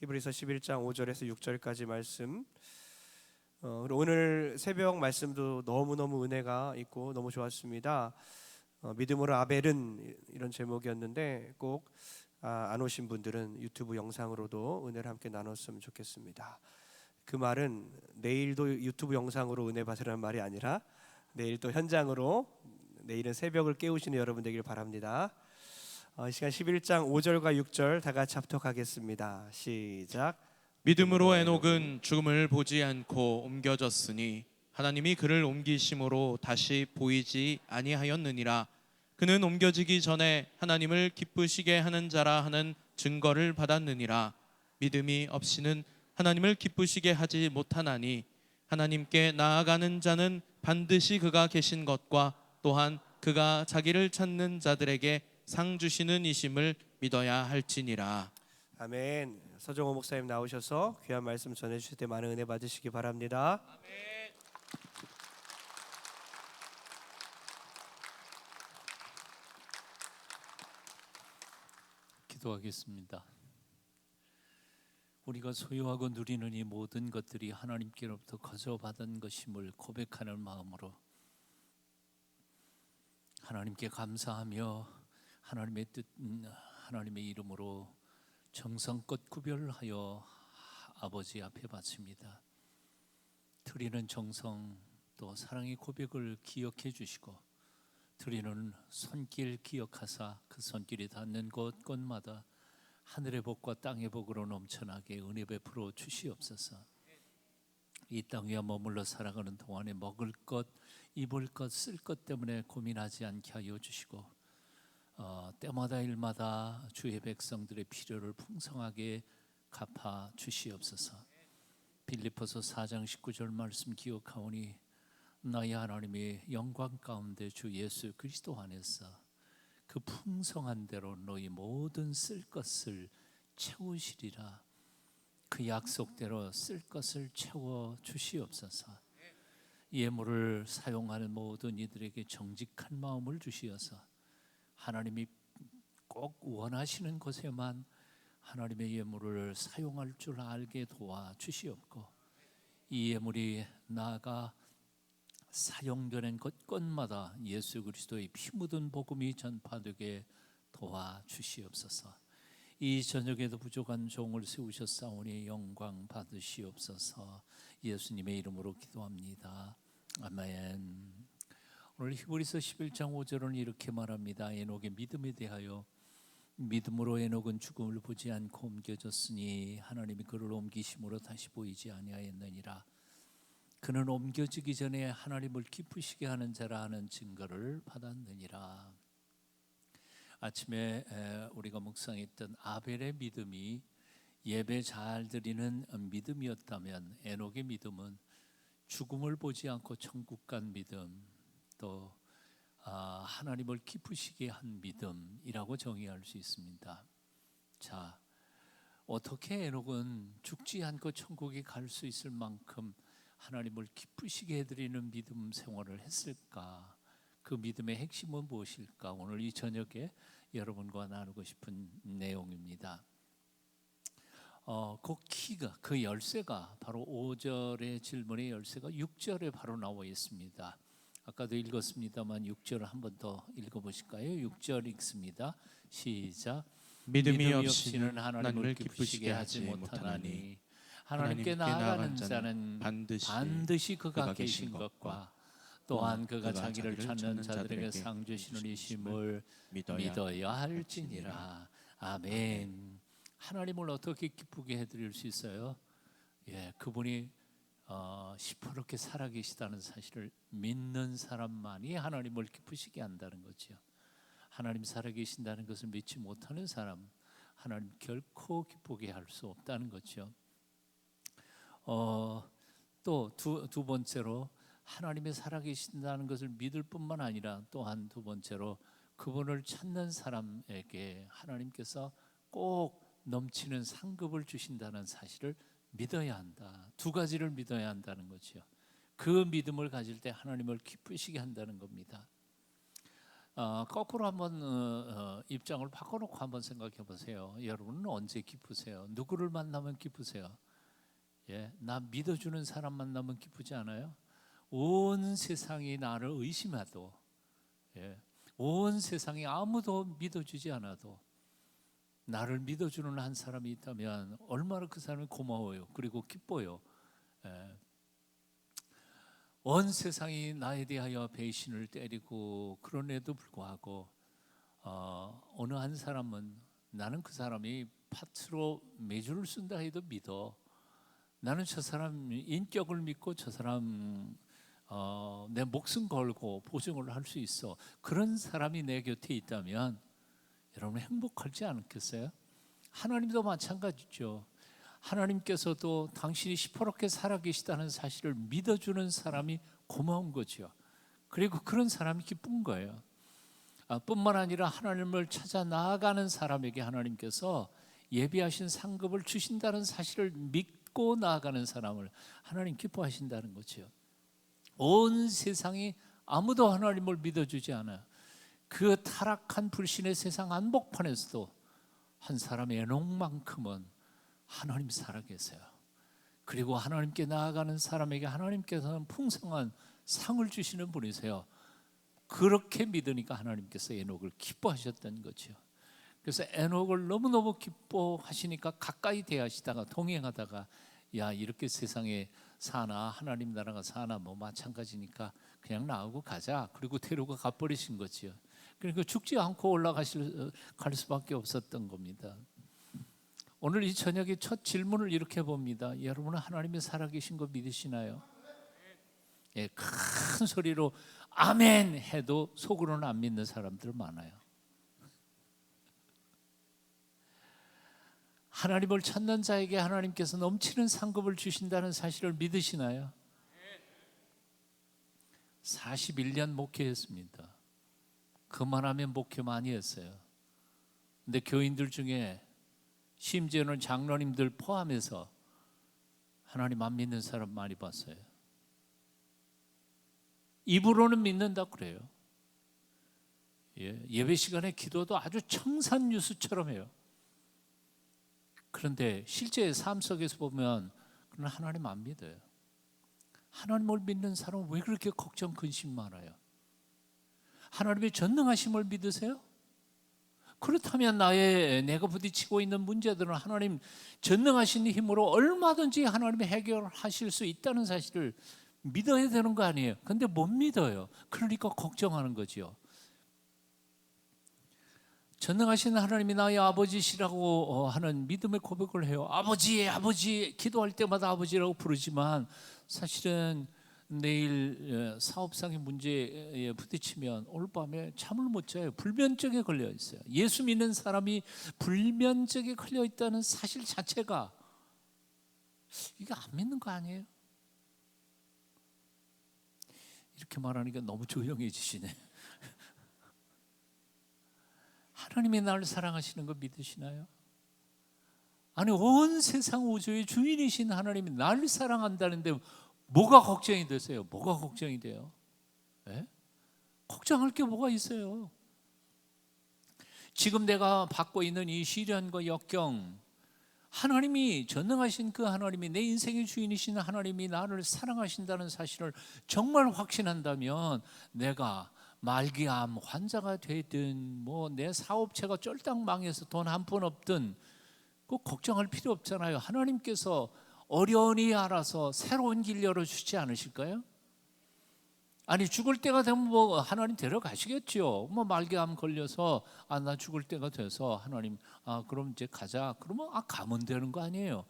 히브리서 11장 5절에서 6절까지 말씀. 그리고 오늘 새벽 말씀도 너무너무 은혜가 있고 너무 좋았습니다. 믿음으로 아벨은 이런 제목이었는데 꼭 안 오신 분들은 유튜브 영상으로도 은혜를 함께 나눴으면 좋겠습니다. 그 말은 내일도 유튜브 영상으로 은혜 받으라는 말이 아니라 내일 또 현장으로, 내일은 새벽을 깨우시는 여러분 되길 바랍니다. 이 시간 11장 5절과 6절 다 같이 합독하겠습니다. 시작. 믿음으로 에녹은 죽음을 보지 않고 옮겨졌으니 하나님이 그를 옮기심으로 다시 보이지 아니하였느니라. 그는 옮겨지기 전에 하나님을 기쁘시게 하는 자라 하는 증거를 받았느니라. 믿음이 없이는 하나님을 기쁘시게 하지 못하나니 하나님께 나아가는 자는 반드시 그가 계신 것과 또한 그가 자기를 찾는 자들에게 상 주시는 이심을 믿어야 할지니라. 아멘. 서정호 목사님 나오셔서 귀한 말씀 전해주실 때 많은 은혜 받으시기 바랍니다. 아멘. 기도하겠습니다. 우리가 소유하고 누리는 이 모든 것들이 하나님께로부터 거저 받은 것임을 고백하는 마음으로 하나님께 감사하며 하나님의 뜻, 하나님의 이름으로 정성껏 구별하여 아버지 앞에 바칩니다. 드리는 정성 또 사랑의 고백을 기억해 주시고 드리는 손길 기억하사 그 손길이 닿는 곳곳마다 하늘의 복과 땅의 복으로 넘쳐나게 은혜 베풀어 주시옵소서. 이 땅 위에 머물러 살아가는 동안에 먹을 것, 입을 것, 쓸 것 때문에 고민하지 않게 하여 주시고 때마다 일마다 주의 백성들의 필요를 풍성하게 갚아 주시옵소서. 빌립보서 4장 19절 말씀 기억하오니 나의 하나님의 영광 가운데 주 예수 그리스도 안에서 그 풍성한 대로 너희 모든 쓸 것을 채우시리라. 그 약속대로 쓸 것을 채워 주시옵소서. 예물을 사용하는 모든 이들에게 정직한 마음을 주시어서 하나님이 꼭 원하시는 곳에만 하나님의 예물을 사용할 줄 알게 도와 주시옵고 이 예물이 나아가 사용되는 곳곳마다 예수 그리스도의 피 묻은 복음이 전파되게 도와 주시옵소서. 이 저녁에도 부족한 종을 세우셨사오니 영광 받으시옵소서. 예수님의 이름으로 기도합니다. 아멘. 오늘 히브리서 11장 5절은 이렇게 말합니다. 에녹의 믿음에 대하여 믿음으로 에녹은 죽음을 보지 않고 옮겨졌으니 하나님이 그를 옮기심으로 다시 보이지 아니하였느니라. 그는 옮겨지기 전에 하나님을 기쁘시게 하는 자라 하는 증거를 받았느니라. 아침에 우리가 묵상했던 아벨의 믿음이 예배 잘 드리는 믿음이었다면 에녹의 믿음은 죽음을 보지 않고 천국 간 믿음, 또 하나님을 기쁘시게 한 믿음이라고 정의할 수 있습니다. 자, 어떻게 에녹은 죽지 않고 천국에 갈 수 있을 만큼 하나님을 기쁘시게 해드리는 믿음 생활을 했을까? 그 믿음의 핵심은 무엇일까? 오늘 이 저녁에 여러분과 나누고 싶은 내용입니다. 그 키가, 그 열쇠가 바로 5절의 질문의 열쇠가 6절에 바로 나와 있습니다. 아까도 읽었습니다만 6절을 한 번 더 읽어보실까요? 6절 읽습니다. 시작. 믿음이 없이는 하나님을 기쁘시게 하지 못하나니 하나님께 나아가는 자는 반드시 그가 계신 것과 또한 그가 자기를 찾는 자들에게 상 주시는 이심을 믿어야 할지니라. 아멘. 하나님을 어떻게 기쁘게 해드릴 수 있어요? 그분이 시퍼렇게 살아계시다는 사실을 믿는 사람만이 하나님을 기쁘시게 한다는 거죠. 하나님 살아계신다는 것을 믿지 못하는 사람, 하나님 결코 기쁘게 할 수 없다는 거죠. 또 두 번째로 하나님이 살아계신다는 것을 믿을 뿐만 아니라 또한 두 번째로 그분을 찾는 사람에게 하나님께서 꼭 넘치는 상급을 주신다는 사실을 믿어야 한다. 두 가지를 믿어야 한다는 거죠. 그 믿음을 가질 때 하나님을 기쁘시게 한다는 겁니다. 거꾸로 한번 입장을 바꿔놓고 한번 생각해 보세요. 여러분은 언제 기쁘세요? 누구를 만나면 기쁘세요? 예, 나 믿어주는 사람 만나면 기쁘지 않아요? 온 세상이 나를 의심해도, 예, 온 세상이 아무도 믿어주지 않아도 나를 믿어주는 한 사람이 있다면 얼마나 그 사람이 고마워요. 그리고 기뻐요. 예. 온 세상이 나에 대하여 배신을 때리고 그런에도 불구하고 어느 한 사람은 나는 그 사람이 팥으로 매주를 쓴다 해도 믿어. 나는 저 사람 인격을 믿고 저 사람 내 목숨 걸고 보증을 할 수 있어. 그런 사람이 내 곁에 있다면 여러분 행복하지 않겠어요? 하나님도 마찬가지죠. 하나님께서도 당신이 시퍼렇게 살아계시다는 사실을 믿어주는 사람이 고마운 거죠. 그리고 그런 사람이 기쁜 거예요. 뿐만 아니라 하나님을 찾아 나아가는 사람에게 하나님께서 예비하신 상급을 주신다는 사실을 믿고 나아가는 사람을 하나님 기뻐하신다는 거죠. 온 세상이 아무도 하나님을 믿어주지 않아요. 그 타락한 불신의 세상 한복판에서도 한 사람의 에녹만큼은 하나님 살아계세요. 그리고 하나님께 나아가는 사람에게 하나님께서는 풍성한 상을 주시는 분이세요. 그렇게 믿으니까 하나님께서 에녹을 기뻐하셨던 거죠. 그래서 에녹을 너무너무 기뻐하시니까 가까이 대하시다가 동행하다가 야 이렇게 세상에 사나 하나님 나라가 사나 뭐 마찬가지니까 그냥 나오고 가자. 그리고 데리고 가버리신 거지요. 그러니까 죽지 않고 갈 수밖에 없었던 겁니다. 오늘 이 저녁에 첫 질문을 이렇게 봅니다. 여러분은 하나님이 살아계신 거 믿으시나요? 예, 큰 소리로 아멘 해도 속으로는 안 믿는 사람들 많아요. 하나님을 찾는 자에게 하나님께서 넘치는 상급을 주신다는 사실을 믿으시나요? 41년 목회했습니다. 그만하면 목회 많이 했어요. 근데 교인들 중에 심지어는 장로님들 포함해서 하나님 안 믿는 사람 많이 봤어요. 입으로는 믿는다 그래요. 예배 시간에 기도도 아주 청산유수처럼 해요. 그런데 실제 삶 속에서 보면 그는 하나님 안 믿어요. 하나님을 믿는 사람은 왜 그렇게 걱정 근심 많아요? 하나님의 전능하심을 믿으세요? 그렇다면 내가 부딪히고 있는 문제들은 하나님 전능하신 힘으로 얼마든지 하나님이 해결하실 수 있다는 사실을 믿어야 되는 거 아니에요? 근데 못 믿어요. 그러니까 걱정하는 거죠. 전능하신 하나님이 나의 아버지시라고 하는 믿음의 고백을 해요. 아버지, 아버지, 기도할 때마다 아버지라고 부르지만 사실은 내일 사업상의 문제에 부딪히면 오늘 밤에 잠을 못 자요. 불면증에 걸려 있어요. 예수 믿는 사람이 불면증에 걸려 있다는 사실 자체가 이게 안 믿는 거 아니에요? 이렇게 말하니까 너무 조용해지시네. 하나님이 나를 사랑하시는 거 믿으시나요? 아니 온 세상 우주의 주인이신 하나님이 나를 사랑한다는데 뭐가 걱정이 되세요? 뭐가 걱정이 돼요? 네? 걱정할 게 뭐가 있어요? 지금 내가 받고 있는 이 시련과 역경, 하나님이 전능하신 그 하나님이 내 인생의 주인이신 하나님이 나를 사랑하신다는 사실을 정말 확신한다면 내가 말기암 환자가 되든 뭐 내 사업체가 쫄딱 망해서 돈 한 푼 없든 꼭 걱정할 필요 없잖아요. 하나님께서 어련히 알아서 새로운 길 열어주지 않으실까요? 아니 죽을 때가 되면 뭐 하나님 데려가시겠죠. 뭐 말기암 걸려서 나 죽을 때가 돼서 하나님 그럼 이제 가자. 그러면 가면 되는 거 아니에요.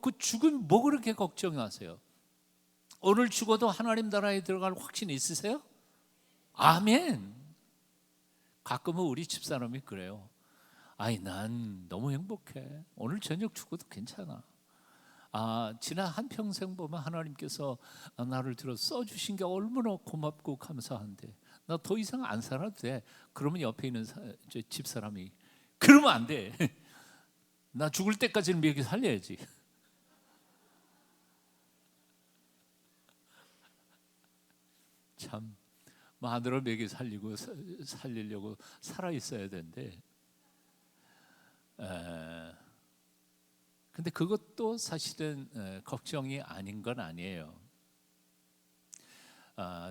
그 죽음 뭐 그렇게 걱정하세요? 오늘 죽어도 하나님 나라에 들어갈 확신 있으세요? 아멘. 가끔은 우리 집사람이 그래요. 난 너무 행복해. 오늘 저녁 죽어도 괜찮아. 지난 한평생 보면 하나님께서 나를 들어 써주신 게 얼마나 고맙고 감사한데 나 더 이상 안 살아도 돼. 그러면 옆에 있는 집사람이 그러면 안 돼. 나 죽을 때까지는 여기 살려야지. 참 마누라 먹여 살리려고 살아 있어야 되는데, 근데 그것도 사실은 걱정이 아닌 건 아니에요.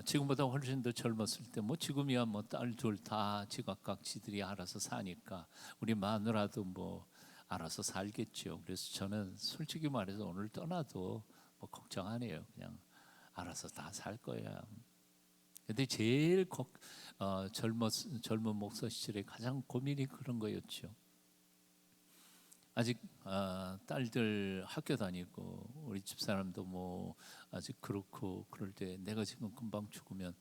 지금보다 훨씬 더 젊었을 때 뭐 지금이야 뭐 딸 둘 다 지각각 지들이 알아서 사니까 우리 마누라도 뭐 알아서 살겠죠. 그래서 저는 솔직히 말해서 오늘 떠나도 뭐 걱정 안 해요. 그냥 알아서 다 살 거야. 근데 제일 젊은 목사 시절에 가장 고민이 그런 거였죠. 아직 딸들 학교 다니고 우리 집사람도 뭐 아직 그렇고 그럴 때 내가 지금 금방 죽으면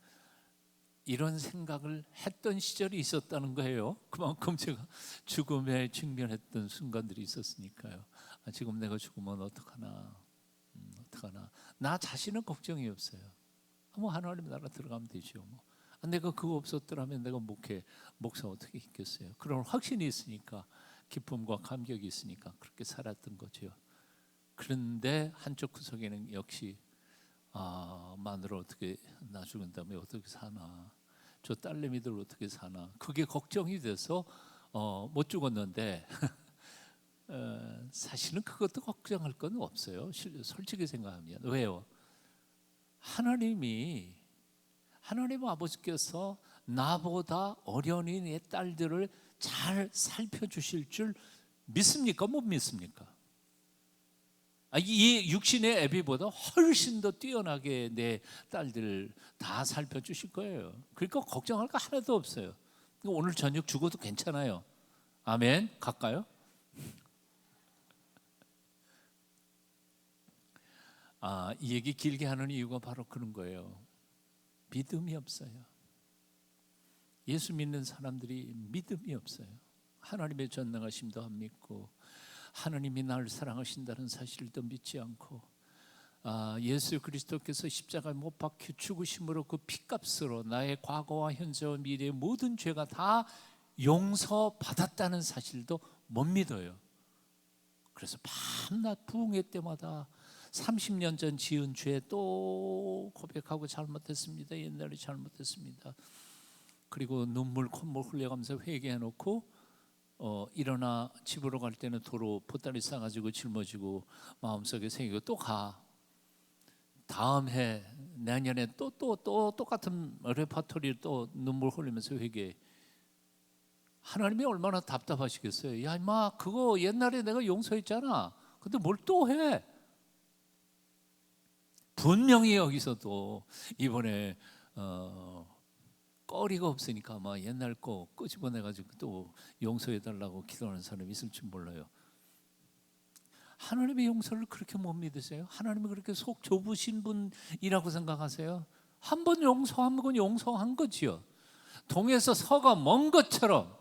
이런 생각을 했던 시절이 있었다는 거예요. 그만큼 제가 죽음에 직면했던 순간들이 있었으니까요. 지금 내가 죽으면 어떡하나, 어떡하나. 나 자신은 걱정이 없어요. 뭐 하나님 나라 들어가면 되죠. 뭐. 내가 그거 없었더라면 내가 목사 어떻게 있겠어요. 그런 확신이 있으니까, 기쁨과 감격이 있으니까 그렇게 살았던 거죠. 그런데 한쪽 구석에는 역시 마누라 어떻게, 나 죽은 다음에 어떻게 사나, 저 딸내미들 어떻게 사나, 그게 걱정이 돼서 못 죽었는데 사실은 그것도 걱정할 건 없어요. 솔직히 생각하면. 왜요? 하나님 아버지께서 나보다 어련히 내 딸들을 잘 살펴주실 줄 믿습니까? 못 믿습니까? 이 육신의 애비보다 훨씬 더 뛰어나게 내 딸들 다 살펴주실 거예요. 그러니까 걱정할 거 하나도 없어요. 오늘 저녁 죽어도 괜찮아요. 아멘. 갈까요? 이 얘기 길게 하는 이유가 바로 그런 거예요. 믿음이 없어요. 예수 믿는 사람들이 믿음이 없어요. 하나님의 전능하심도 안 믿고, 하나님이 나를 사랑하신다는 사실도 믿지 않고, 예수 그리스도께서 십자가에 못 박혀 죽으심으로 그 피값으로 나의 과거와 현재와 미래의 모든 죄가 다 용서받았다는 사실도 못 믿어요. 그래서 밤낮 부흥회 때마다 30년 전 지은 죄 또 고백하고 잘못했습니다. 옛날에 잘못했습니다. 그리고 눈물 콧물 흘려가면서 회개해놓고 일어나 집으로 갈 때는 도로 보따리 싸가지고 짊어지고 마음속에 새기고 또 가. 다음 해 내년에 또 똑같은 레파토리를 또 눈물 흘리면서 회개. 하나님이 얼마나 답답하시겠어요. 야 임마, 그거 옛날에 내가 용서했잖아. 근데 뭘 또 해? 분명히 여기서도 이번에 꺼리가 없으니까 아마 옛날 거 끄집어내가지고 또 용서해달라고 기도하는 사람이 있을지 몰라요. 하나님의 용서를 그렇게 못 믿으세요? 하나님이 그렇게 속 좁으신 분이라고 생각하세요? 한 번 용서한 건 용서한 거지요. 동에서 서가 먼 것처럼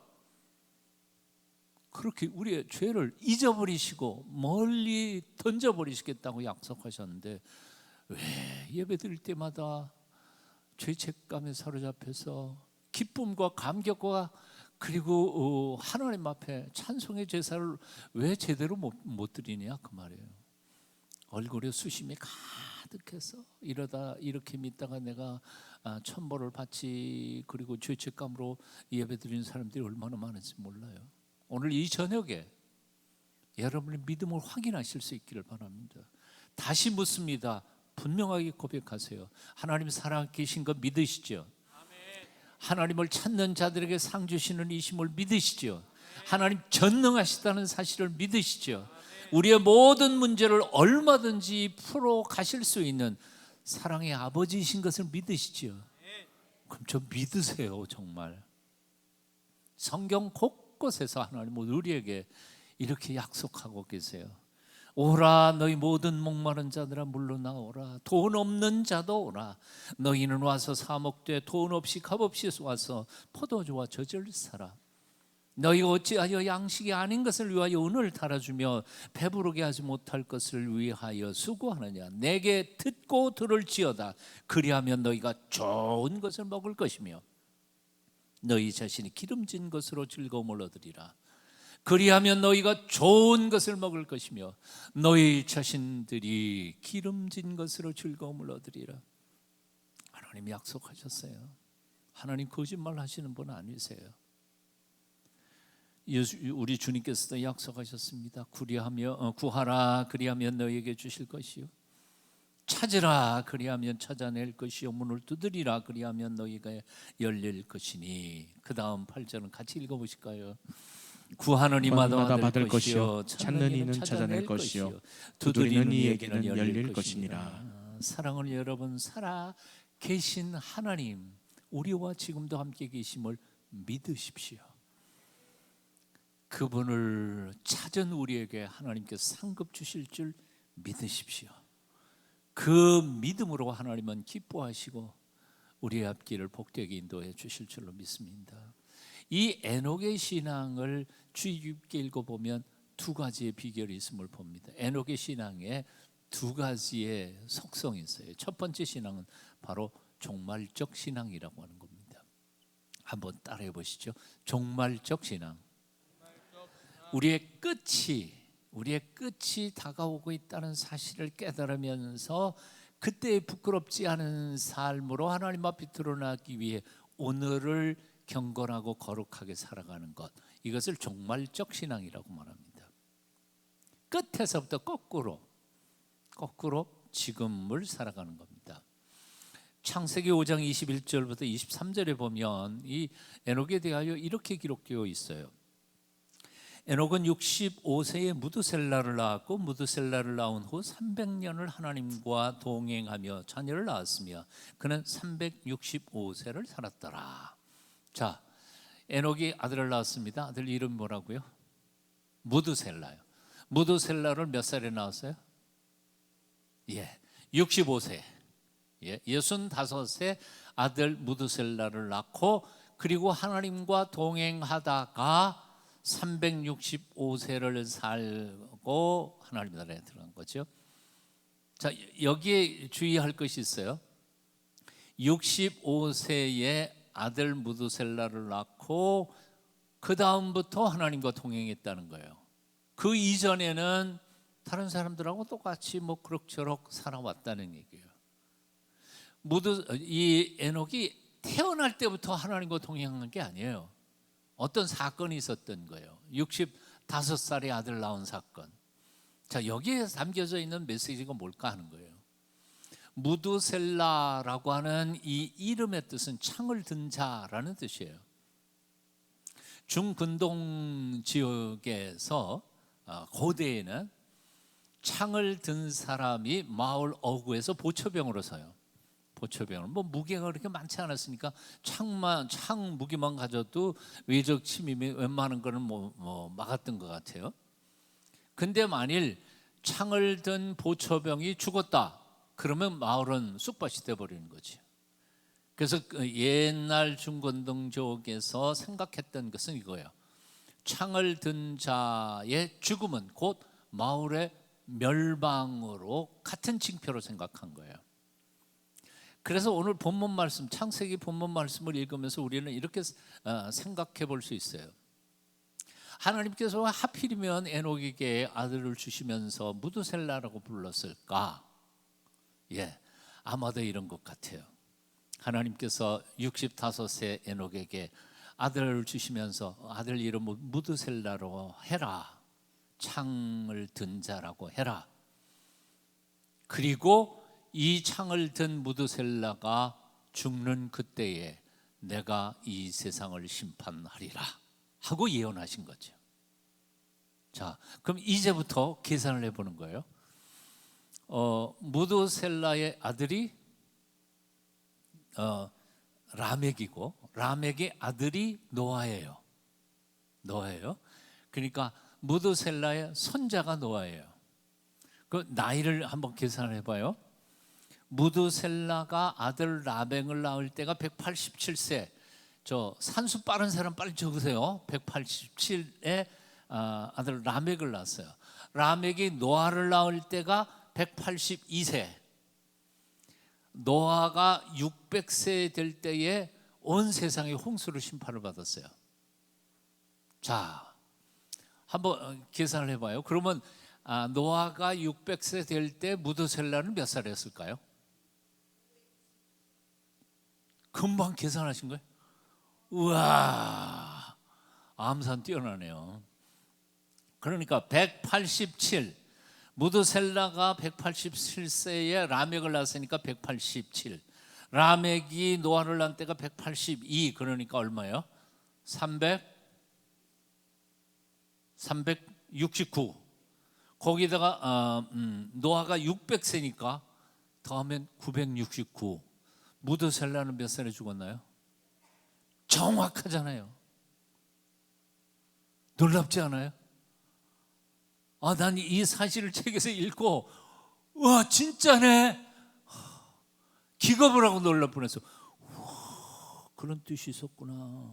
그렇게 우리의 죄를 잊어버리시고 멀리 던져버리시겠다고 약속하셨는데, 왜 예배 드릴 때마다 죄책감에 사로잡혀서 기쁨과 감격과 그리고 하나님 앞에 찬송의 제사를 왜 제대로 못 드리냐 그 말이에요. 얼굴에 수심이 가득해서 이러다 이렇게 믿다가 내가 천벌을 받지, 그리고 죄책감으로 예배 드리는 사람들이 얼마나 많은지 몰라요. 오늘 이 저녁에 여러분의 믿음을 확인하실 수 있기를 바랍니다. 다시 묻습니다. 분명하게 고백하세요. 하나님 살아계신 거 믿으시죠? 하나님을 찾는 자들에게 상 주시는 이심을 믿으시죠? 하나님 전능하시다는 사실을 믿으시죠? 우리의 모든 문제를 얼마든지 풀어 가실 수 있는 사랑의 아버지이신 것을 믿으시죠? 그럼 저 믿으세요. 정말 성경 곳곳에서 하나님은 우리에게 이렇게 약속하고 계세요. 오라 너희 모든 목마른 자들아 물러나오라. 돈 없는 자도 오라. 너희는 와서 사목되 돈 없이 값없이 와서 포도주와 젖을 사라. 너희가 어찌하여 양식이 아닌 것을 위하여 은을 달아주며 배부르게 하지 못할 것을 위하여 수고하느냐. 내게 듣고 들을지어다. 그리하면 너희가 좋은 것을 먹을 것이며 너희 자신이 기름진 것으로 즐거움을 얻으리라. 그리하면 너희가 좋은 것을 먹을 것이며 너희 자신들이 기름진 것으로 즐거움을 얻으리라. 하나님이 약속하셨어요. 하나님 거짓말 하시는 분 아니세요. 우리 주님께서도 약속하셨습니다. 구하라 그리하면 너희에게 주실 것이요, 찾으라 그리하면 찾아낼 것이요, 문을 두드리라 그리하면 너희가 열릴 것이니. 그 다음 8절은 같이 읽어보실까요? 구하는 이마다 받을 것이요, 찾는 이는 찾아낼 것이요, 두드리는 이에게는 열릴 것이니라. 사랑하는 여러분, 살아 계신 하나님, 우리와 지금도 함께 계심을 믿으십시오. 그분을 찾은 우리에게 하나님께서 상급 주실 줄 믿으십시오. 그 믿음으로 하나님은 기뻐하시고 우리의 앞길을 복되게 인도해 주실 줄로 믿습니다. 이 에녹의 신앙을 주의 깊게 읽어보면 두 가지의 비결이 있음을 봅니다. 에녹의 신앙에 두 가지의 속성이 있어요. 첫 번째 신앙은 바로 종말적 신앙이라고 하는 겁니다. 한번 따라해 보시죠. 종말적 신앙. 우리의 끝이 다가오고 있다는 사실을 깨달으면서 그때의 부끄럽지 않은 삶으로 하나님 앞에 드러나기 위해 오늘을 경건하고 거룩하게 살아가는 것, 이것을 종말적 신앙이라고 말합니다. 끝에서부터 거꾸로 지금을 살아가는 겁니다. 창세기 5장 21절부터 23절에 보면 이 에녹에 대하여 이렇게 기록되어 있어요. 에녹은 65세에 무드셀라를 낳았고 무드셀라를 낳은 후 300년을 하나님과 동행하며 자녀를 낳았으며 그는 365세를 살았더라. 자, 에녹이 아들을 낳았습니다. 아들 이름 뭐라고요? 무드셀라요. 무드셀라를 몇 살에 낳았어요? 65세. 65세 아들 무드셀라를 낳고, 그리고 하나님과 동행하다가 365세를 살고 하나님 나라에 들어간 거죠. 자, 여기에 주의할 것이 있어요. 65세에 아들 무드셀라를 낳고 그 다음부터 하나님과 동행했다는 거예요. 그 이전에는 다른 사람들하고 똑같이 뭐 그럭저럭 살아왔다는 얘기예요. 이 에녹이 태어날 때부터 하나님과 동행한 게 아니에요. 어떤 사건이 있었던 거예요. 65살에 아들 낳은 사건. 자, 여기에 담겨져 있는 메시지가 뭘까 하는 거예요. 무드셀라라고 하는 이 이름의 뜻은 창을 든 자라는 뜻이에요. 중근동 지역에서 고대에는 창을 든 사람이 마을 어구에서 보초병으로 서요. 보초병을 뭐 무게가 그렇게 많지 않았으니까 창 무기만 가져도 외적 침입이 웬만한 거는 뭐 막았던 것 같아요. 근데 만일 창을 든 보초병이 죽었다, 그러면 마을은 쑥밭이 돼버리는 거지. 그래서 옛날 중건동족에서 생각했던 것은 이거예요. 창을 든 자의 죽음은 곧 마을의 멸망으로 같은 징표로 생각한 거예요. 그래서 오늘 본문 말씀, 창세기 본문 말씀을 읽으면서 우리는 이렇게 생각해 볼 수 있어요. 하나님께서 하필이면 에녹에게 아들을 주시면서 무드셀라라고 불렀을까? 아마도 이런 것 같아요. 하나님께서 65세 에녹에게 아들을 주시면서 아들 이름을 무드셀라로 해라, 창을 든 자라고 해라. 그리고 이 창을 든 무드셀라가 죽는 그때에 내가 이 세상을 심판하리라 하고 예언하신 거죠. 자, 그럼 이제부터 계산을 해보는 거예요. 무드셀라의 아들이 라멕이고 라멕의 아들이 노아예요. 그러니까 무드셀라의 손자가 노아예요. 그 나이를 한번 계산을 해봐요. 무드셀라가 아들 라멕을 낳을 때가 187세. 저 산수 빠른 사람 빨리 적으세요. 187에 아들 라멕을 낳았어요. 라멕이 노아를 낳을 때가 182세. 노아가 600세 될 때에 온 세상이 홍수로 심판을 받았어요. 자, 한번 계산을 해봐요. 그러면 노아가 600세 될 때 무드셀라는 몇 살이었을까요? 금방 계산하신 거예요? 우와, 암산 뛰어나네요. 그러니까 187, 무드셀라가 187세에 라멕을 낳았으니까 187, 라멕이 노아를 낳은 때가 182, 그러니까 얼마예요? 369. 거기다가 노아가 600세니까 더하면 969. 무드셀라는 몇 살에 죽었나요? 정확하잖아요. 놀랍지 않아요? 난 이 사실을 책에서 읽고 와 진짜네, 기겁을 하고 놀랄 뻔했어. 그런 뜻이 있었구나.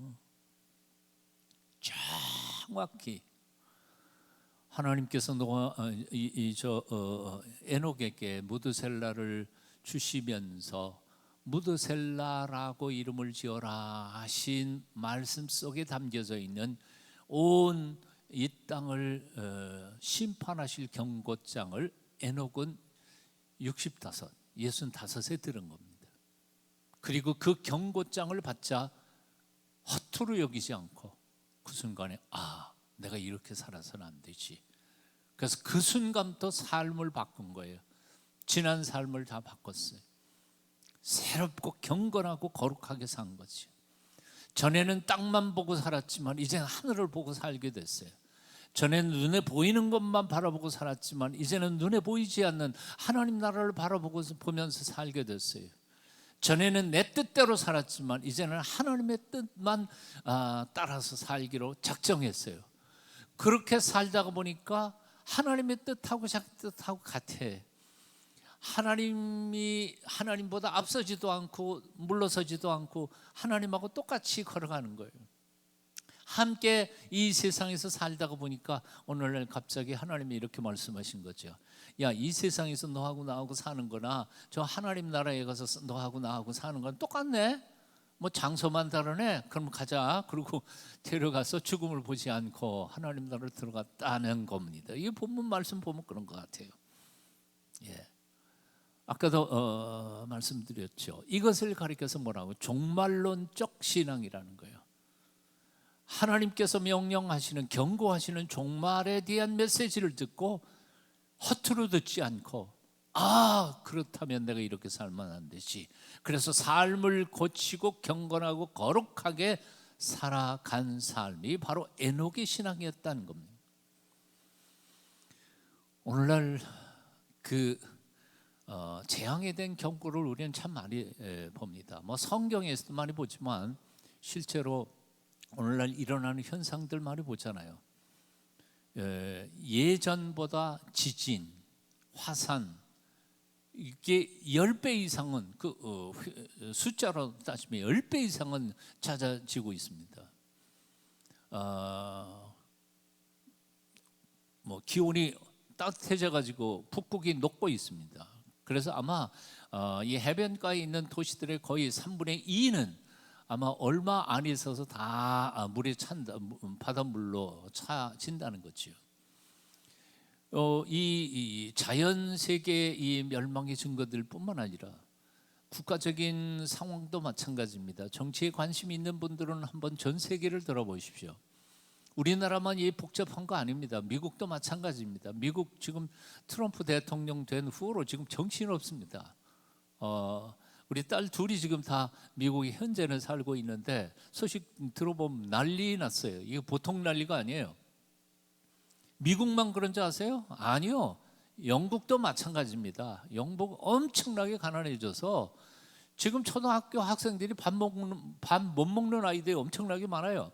정확히 하나님께서 에녹에게 무드셀라를 주시면서 무드셀라라고 이름을 지어라 하신 말씀 속에 담겨져 있는 온 이 땅을 심판하실 경고장을 에녹은 65에 들은 겁니다. 그리고 그 경고장을 받자 허투루 여기지 않고 그 순간에 내가 이렇게 살아서는 안 되지. 그래서 그 순간부터 삶을 바꾼 거예요. 지난 삶을 다 바꿨어요. 새롭고 경건하고 거룩하게 산 거지. 전에는 땅만 보고 살았지만 이제는 하늘을 보고 살게 됐어요. 전에는 눈에 보이는 것만 바라보고 살았지만 이제는 눈에 보이지 않는 하나님 나라를 보면서 살게 됐어요. 전에는 내 뜻대로 살았지만 이제는 하나님의 뜻만 따라서 살기로 작정했어요. 그렇게 살다가 보니까 하나님의 뜻하고 자기 뜻하고 같아. 하나님보다 앞서지도 않고 물러서지도 않고 하나님하고 똑같이 걸어가는 거예요. 함께 이 세상에서 살다가 보니까 오늘날 갑자기 하나님이 이렇게 말씀하신 거죠. 야, 이 세상에서 너하고 나하고 사는 거나 저 하나님 나라에 가서 너하고 나하고 사는 건 똑같네. 뭐 장소만 다르네. 그럼 가자. 그리고 데려가서 죽음을 보지 않고 하나님 나라를 들어갔다는 겁니다. 이 본문 말씀 보면 그런 것 같아요. 예. 아까도 말씀드렸죠. 이것을 가리켜서 뭐라고? 종말론적 신앙이라는 거예요. 하나님께서 명령하시는, 경고하시는 종말에 대한 메시지를 듣고 허투루 듣지 않고 그렇다면 내가 이렇게 살면 안 되지. 그래서 삶을 고치고 경건하고 거룩하게 살아간 삶이 바로 에녹의 신앙이었다는 겁니다. 오늘날 재앙에 대한 경고를 우리는 참 많이 봅니다. 뭐 성경에서도 많이 보지만 실제로 오늘날 일어나는 현상들 많이 보잖아요. 예전보다 지진, 화산 이게 10배 이상은 숫자로 따지면 10배 이상은 잦아지고 있습니다. 뭐 기온이 따뜻해져 가지고 북극이 녹고 있습니다. 그래서 아마 이 해변가에 있는 도시들의 거의 3분의 2는 아마 얼마 안 있어서 다 물에 찬다, 바닷물로 차진다는 거죠. 이 자연 세계의 이 멸망의 증거들뿐만 아니라 국가적인 상황도 마찬가지입니다. 정치에 관심이 있는 분들은 한번 전 세계를 들어보십시오. 우리나라만 이 복잡한 거 아닙니다. 미국도 마찬가지입니다. 미국 지금 트럼프 대통령 된 후로 지금 정신 없습니다. 우리 딸 둘이 지금 다 미국에 현재는 살고 있는데 소식 들어보면 난리 났어요. 이게 보통 난리가 아니에요. 미국만 그런 줄 아세요? 아니요. 영국도 마찬가지입니다. 영국 엄청나게 가난해져서 지금 초등학교 학생들이 밥 못 먹는 아이들이 엄청나게 많아요.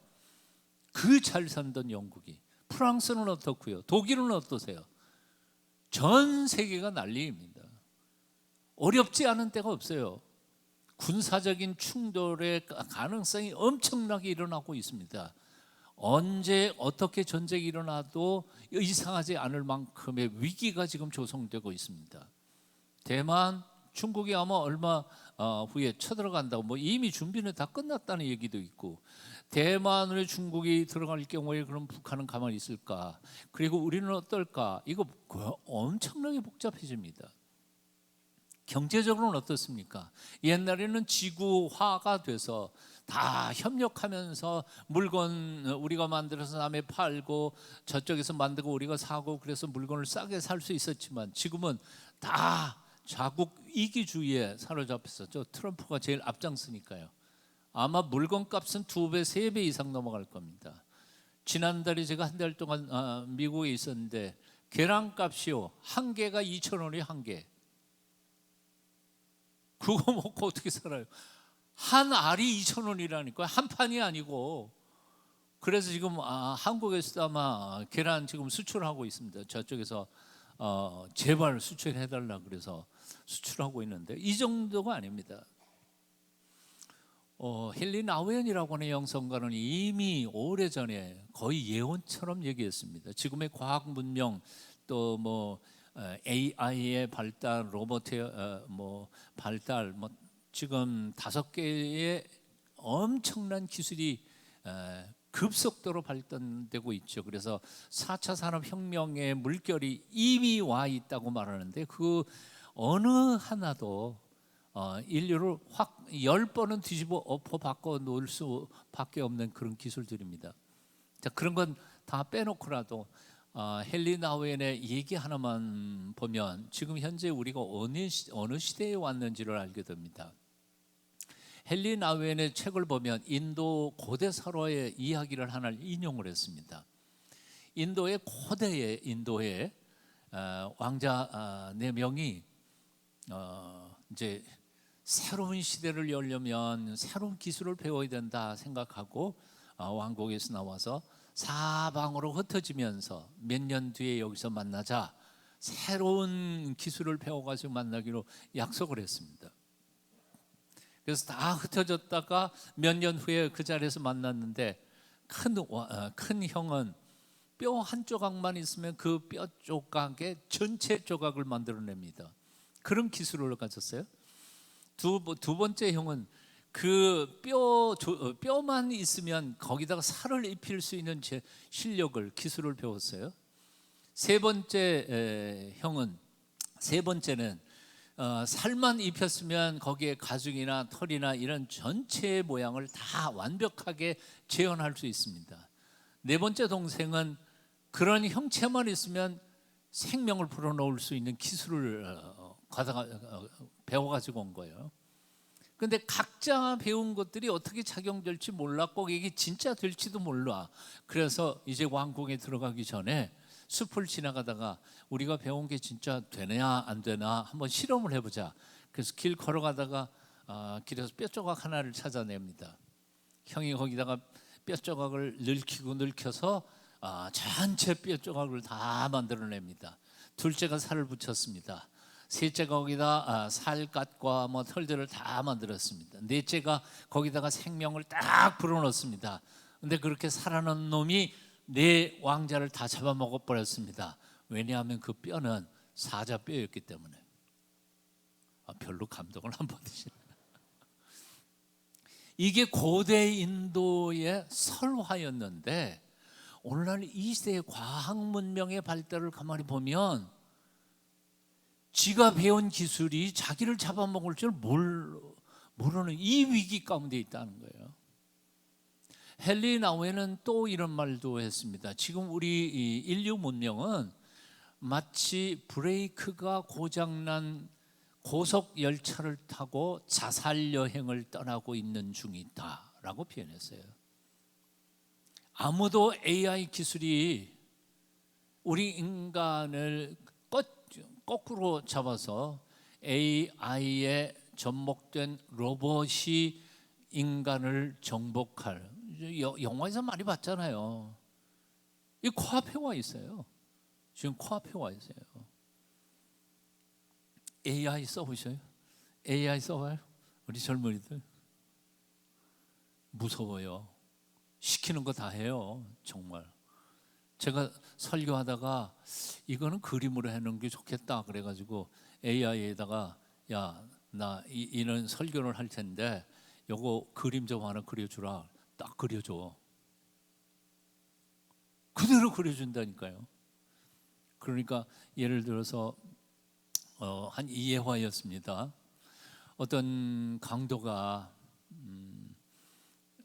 그 잘 산던 영국이. 프랑스는 어떻고요? 독일은 어떠세요? 전 세계가 난리입니다. 어렵지 않은 때가 없어요. 군사적인 충돌의 가능성이 엄청나게 일어나고 있습니다. 언제 어떻게 전쟁이 일어나도 이상하지 않을 만큼의 위기가 지금 조성되고 있습니다. 대만, 중국이 아마 얼마 후에 쳐들어간다고 뭐 이미 준비는 다 끝났다는 얘기도 있고, 대만으로 중국이 들어갈 경우에 그럼 북한은 가만히 있을까? 그리고 우리는 어떨까? 이거 엄청나게 복잡해집니다. 경제적으로는 어떻습니까? 옛날에는 지구화가 돼서 다 협력하면서 물건 우리가 만들어서 남에 팔고 저쪽에서 만들고 우리가 사고 그래서 물건을 싸게 살 수 있었지만 지금은 다 자국 이기주의에 사로잡혀서 저 트럼프가 제일 앞장서니까요. 아마 물건값은 2배, 3배 이상 넘어갈 겁니다. 지난달에 제가 한 달 동안 미국에 있었는데 계란값이요, 한 개가 2,000원이 한 개. 그거 먹고 어떻게 살아요? 한 알이 2,000원이라니까요. 한 판이 아니고. 그래서 지금 한국에서도 아마 계란 지금 수출하고 있습니다. 저쪽에서 제발 수출해달라 그래서 수출하고 있는데 이 정도가 아닙니다. 헨리 나우엔이라고 하는 영성가는 이미 오래전에 거의 예언처럼 얘기했습니다. 지금의 과학 문명 또 뭐 AI의 발달, 로봇의 발달, 지금 5개의 엄청난 기술이 급속도로 발전되고 있죠. 그래서 4차 산업혁명의 물결이 이미 와 있다고 말하는데 그 어느 하나도 인류를 확 10번은 뒤집어 엎어 바꿔 놓을 수밖에 없는 그런 기술들입니다. 자, 그런 건 다 빼놓고라도 헨리 나우엔의 얘기 하나만 보면 지금 현재 우리가 어느 시대에 왔는지를 알게 됩니다. 헨리 나우엔의 책을 보면 인도 고대 설화의 이야기를 하나 인용을 했습니다. 인도의 고대의 인도의 왕자 4명이 이제 새로운 시대를 열려면 새로운 기술을 배워야 된다 생각하고 왕국에서 나와서 사방으로 흩어지면서 몇 년 뒤에 여기서 만나자 새로운 기술을 배워가지고 만나기로 약속을 했습니다. 그래서 다 흩어졌다가 몇 년 후에 그 자리에서 만났는데 큰 형은 뼈 한 조각만 있으면 그 뼈 조각의 전체 조각을 만들어냅니다. 그런 기술을 가졌어요. 두 번째 형은 그 뼈만 있으면 거기다가 살을 입힐 수 있는 실력을 기술을 배웠어요. 세 번째는 살만 입혔으면 거기에 가죽이나 털이나 이런 전체의 모양을 다 완벽하게 재현할 수 있습니다. 네 번째 동생은 그런 형체만 있으면 생명을 불어넣을 수 있는 기술을 배워가지고 온 거예요. 근데 각자 배운 것들이 어떻게 작용될지 몰라. 꼭 이게 진짜 될지도 몰라. 그래서 이제 왕궁에 들어가기 전에 숲을 지나가다가 우리가 배운 게 진짜 되냐 안 되나 한번 실험을 해보자. 그래서 길 걸어가다가 길에서 뼈조각 하나를 찾아냅니다. 형이 거기다가 뼈조각을 늙혀서 전체 뼈조각을 다 만들어냅니다. 둘째가 살을 붙였습니다. 셋째가 거기다 살갗과 털들을 다 만들었습니다. 넷째가 거기다가 생명을 딱 불어넣습니다. 근데 그렇게 살아난 놈이 4 왕자를 다 잡아먹어 버렸습니다. 왜냐하면 그 뼈는 사자 뼈였기 때문에. 별로 감동을 안 받으시네. 이게 고대 인도의 설화였는데 오늘날 이 시대의 과학 문명의 발달을 가만히 보면 지가 배운 기술이 자기를 잡아먹을 줄 모르는 이 위기 가운데 있다는 거예요. 헨리 나우엔은 또 이런 말도 했습니다. 지금 우리 인류 문명은 마치 브레이크가 고장난 고속 열차를 타고 자살 여행을 떠나고 있는 중이다라고 표현했어요. 아무도 AI 기술이 우리 인간을 거꾸로 잡아서 AI에 접목된 로봇이 인간을 정복할, 영화에서 많이 봤잖아요. 이 코앞에 와 있어요. 지금 코앞에 와 있어요. AI 써보셔요? AI 써봐요? 우리 젊은이들 무서워요. 시키는 거 다 해요. 정말. 제가 설교하다가 이거는 그림으로 해놓은 게 좋겠다 그래가지고 AI에다가 야, 나 이런 설교를 할 텐데 요거 그림 좀 하나 그려주라. 딱 그려줘. 그대로 그려준다니까요. 그러니까 예를 들어서 한 이예화였습니다. 어떤 강도가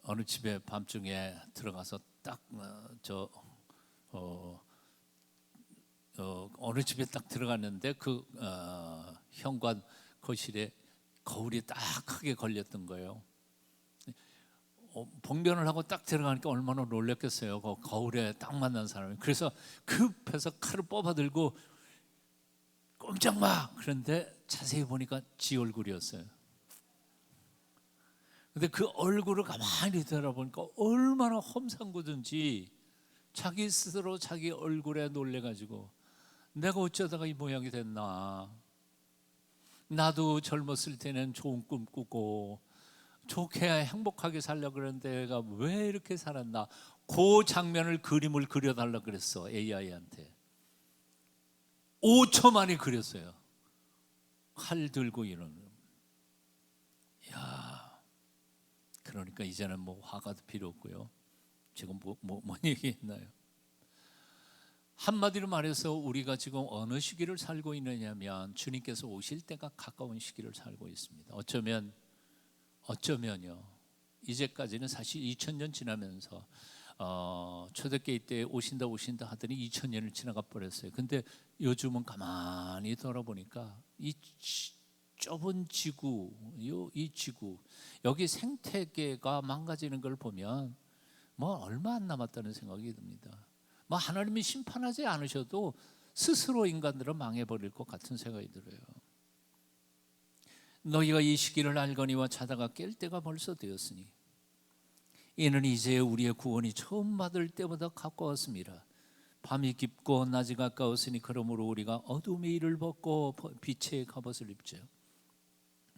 어느 집에 밤중에 들어가서 딱 어느 집에 딱 들어갔는데 그 현관 거실에 거울이 딱 크게 걸렸던 거예요. 봉변을 하고 딱 들어가니까 얼마나 놀랐겠어요. 그 거울에 딱 만난 사람이. 그래서 급해서 칼을 뽑아들고 꼼짝 마! 그런데 자세히 보니까 지 얼굴이었어요. 근데 그 얼굴을 가만히 들어보니까 얼마나 험상궂은지 자기 스스로 자기 얼굴에 놀래가지고 내가 어쩌다가 이 모양이 됐나. 나도 젊었을 때는 좋은 꿈 꾸고 좋게 행복하게 살려고 그랬는데 내가 왜 이렇게 살았나. 그 장면을 그림을 그려달라 그랬어, AI한테. 5초 만에 그렸어요. 칼 들고 이러는. 야, 그러니까 이제는 뭐 화가도 필요 없고요. 지금 뭔 얘기했나요? 한마디로 말해서 우리가 지금 어느 시기를 살고 있느냐면 주님께서 오실 때가 가까운 시기를 살고 있습니다. 어쩌면요, 이제까지는 사실 2000년 지나면서 초대교회 때 오신다 하더니 2000년을 지나가 버렸어요. 근데 요즘은 가만히 돌아보니까 이 좁은 지구, 이 지구, 여기 생태계가 망가지는 걸 보면 뭐 얼마 안 남았다는 생각이 듭니다. 뭐 하나님이 심판하지 않으셔도 스스로 인간들은 망해버릴 것 같은 생각이 들어요. 너희가 이 시기를 알거니와 자다가 깰 때가 벌써 되었으니 이는 이제 우리의 구원이 처음 받을 때보다 가까웠습니다. 밤이 깊고 낮이 가까웠으니 그러므로 우리가 어둠의 일을 벗고 빛의 갑옷을 입죠.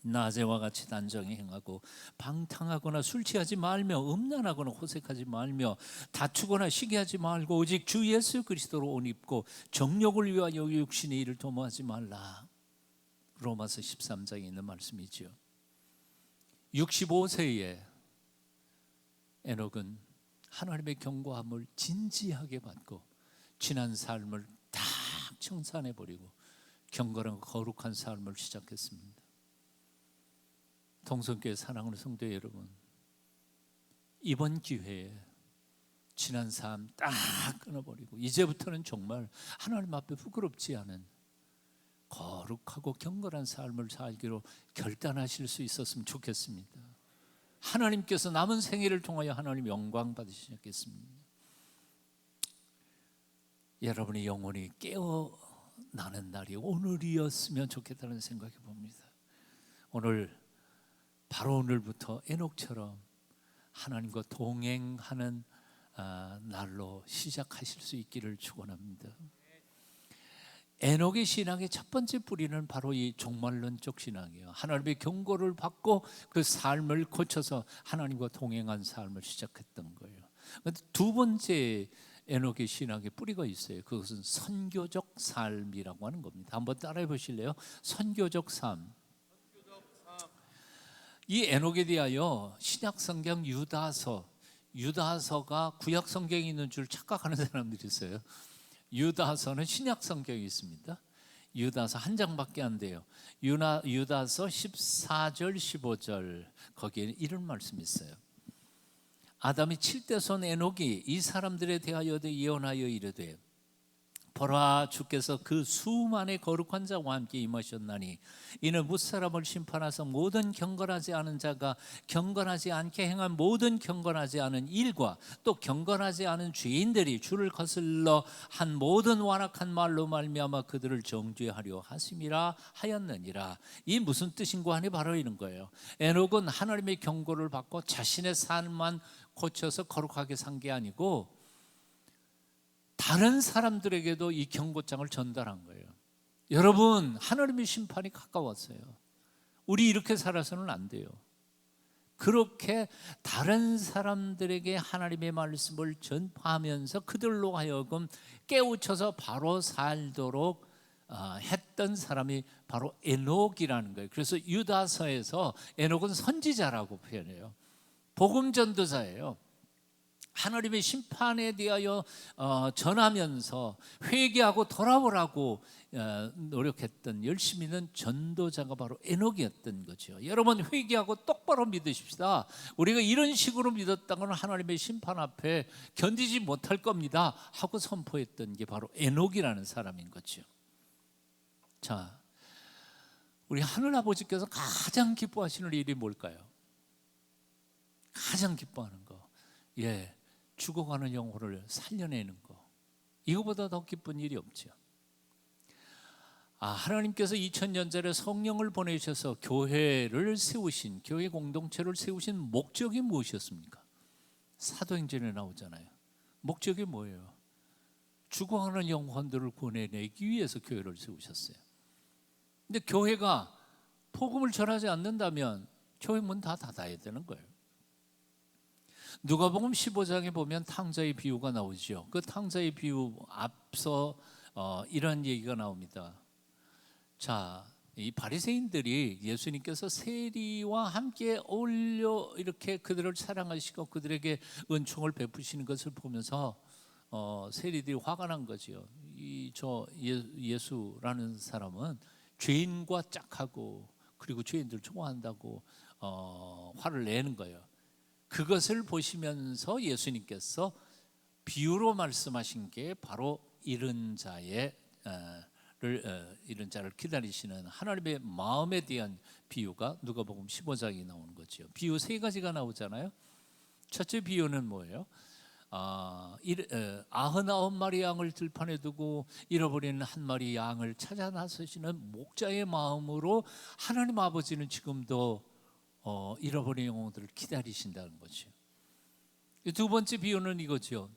낮에와 같이 단정히 행하고 방탕하거나 술 취하지 말며 음란하거나 호색하지 말며 다투거나 시기하지 말고 오직 주 예수 그리스도로 옷 입고 정욕을 위하여 육신의 일을 도모하지 말라. 로마서 13장에 있는 말씀이죠. 65세에 에녹은 하나님의 경고함을 진지하게 받고 지난 삶을 다 청산해버리고 경건한 거룩한 삶을 시작했습니다. 동성교회 사랑하는 성도 여러분, 이번 기회에 지난 삶 딱 끊어버리고 이제부터는 정말 하나님 앞에 부끄럽지 않은 거룩하고 경건한 삶을 살기로 결단하실 수 있었으면 좋겠습니다. 하나님께서 남은 생애를 통하여 하나님 영광 받으시겠습니다. 여러분이 영혼이 깨어나는 날이 오늘이었으면 좋겠다는 생각이 봅니다. 바로 오늘부터 에녹처럼 하나님과 동행하는 날로 시작하실 수 있기를 축원합니다. 에녹의 신앙의 첫 번째 뿌리는 바로 이 종말론적 신앙이에요. 하나님의 경고를 받고 그 삶을 고쳐서 하나님과 동행한 삶을 시작했던 거예요. 두 번째 에녹의 신앙의 뿌리가 있어요. 그것은 선교적 삶이라고 하는 겁니다. 한번 따라해 보실래요? 선교적 삶. 이 에녹에 대하여 신약성경 유다서가 구약성경에 있는 줄 착각하는 사람들이 있어요. 유다서는 신약성경에 있습니다. 유다서 한 장밖에 안 돼요. 유다서 14절 15절 거기에 이런 말씀이 있어요. 아담이 7대 손 에녹이 이 사람들에 대하여 예언하여 이르되 보라 주께서 그 수만의 거룩한 자와 함께 임하셨나니 이는 무사람을 심판하사 모든 경건하지 않은 자가 경건하지 않게 행한 모든 경건하지 않은 일과 또 경건하지 않은 죄인들이 주를 거슬러 한 모든 완악한 말로 말미암아 그들을 정죄하려 하심이라 하였느니라. 이 무슨 뜻인고 하니 바로 이런 거예요. 에녹은 하나님의 경고를 받고 자신의 삶만 고쳐서 거룩하게 산 게 아니고 다른 사람들에게도 이 경고장을 전달한 거예요. 여러분, 하나님의 심판이 가까웠어요. 우리 이렇게 살아서는 안 돼요. 그렇게 다른 사람들에게 하나님의 말씀을 전파하면서 그들로 하여금 깨우쳐서 바로 살도록 했던 사람이 바로 에녹이라는 거예요. 그래서 유다서에서 에녹은 선지자라고 표현해요. 복음 전도자예요. 하나님의 심판에 대하여 전하면서 회개하고 돌아오라고 노력했던 열심히 있는 전도자가 바로 에녹이었던 거죠. 여러분, 회개하고 똑바로 믿으십시다. 우리가 이런 식으로 믿었다고는 하나님의 심판 앞에 견디지 못할 겁니다 하고 선포했던 게 바로 에녹이라는 사람인 거죠. 자, 우리 하늘아버지께서 가장 기뻐하시는 일이 뭘까요? 가장 기뻐하는 거, 죽어가는 영혼을 살려내는 거, 이거보다 더 기쁜 일이 없죠. 하나님께서 2000년 전에 성령을 보내셔서 교회를 세우신, 교회 공동체를 세우신 목적이 무엇이었습니까? 사도행전에 나오잖아요. 목적이 뭐예요? 죽어가는 영혼들을 구원해내기 위해서 교회를 세우셨어요. 근데 교회가 복음을 전하지 않는다면 교회 문 다 닫아야 되는 거예요. 누가복음 15장에 보면 탕자의 비유가 나오죠. 그 탕자의 비유 앞서 이런 얘기가 나옵니다. 자, 이 바리새인들이 예수님께서 세리와 함께 어울려 이렇게 그들을 사랑하시고 그들에게 은총을 베푸시는 것을 보면서 세리들이 화가 난 거죠. 예수라는 사람은 죄인과 짝하고 그리고 죄인들 좋아한다고 화를 내는 거예요. 그것을 보시면서 예수님께서 비유로 말씀하신 게 바로 이른 자를 기다리시는 하나님의 마음에 대한 비유가 누가복음 15장에 나오는 거죠. 비유 3가지가 나오잖아요. 첫째 비유는 뭐예요? 99마리 양을 들판에 두고 잃어버린 한 마리 양을 찾아 나서시는 목자의 마음으로 하나님 아버지는 지금도 잃어버린 영혼들을 기다리신다는 거죠. 두 번째 비유는 이거죠.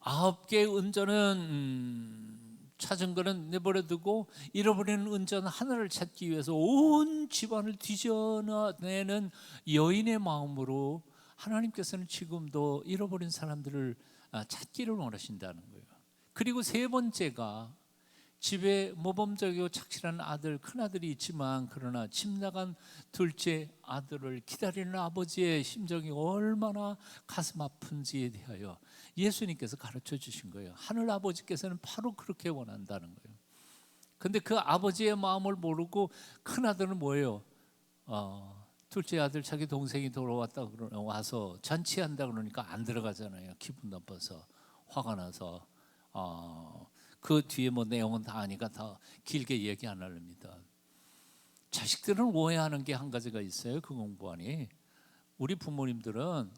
9개의 은전은 찾은 거는 내버려 두고 잃어버린 은전 하나를 찾기 위해서 온 집안을 뒤져내는 여인의 마음으로 하나님께서는 지금도 잃어버린 사람들을 찾기를 원하신다는 거예요. 그리고 세 번째가 집에 모범적이고 착실한 아들, 큰아들이 있지만 그러나 집 나간 둘째 아들을 기다리는 아버지의 심정이 얼마나 가슴 아픈지에 대하여 예수님께서 가르쳐 주신 거예요. 하늘 아버지께서는 바로 그렇게 원한다는 거예요. 근데 그 아버지의 마음을 모르고 큰아들은 뭐예요? 둘째 아들 자기 동생이 와서 잔치한다 그러니까 안 들어가잖아요. 기분 나빠서, 화가 나서. 그 뒤에 뭐 내용은 다 아니까 다 길게 얘기 안 합니다. 자식들은 오해하는 게 한 가지가 있어요. 그 공부하니 우리 부모님들은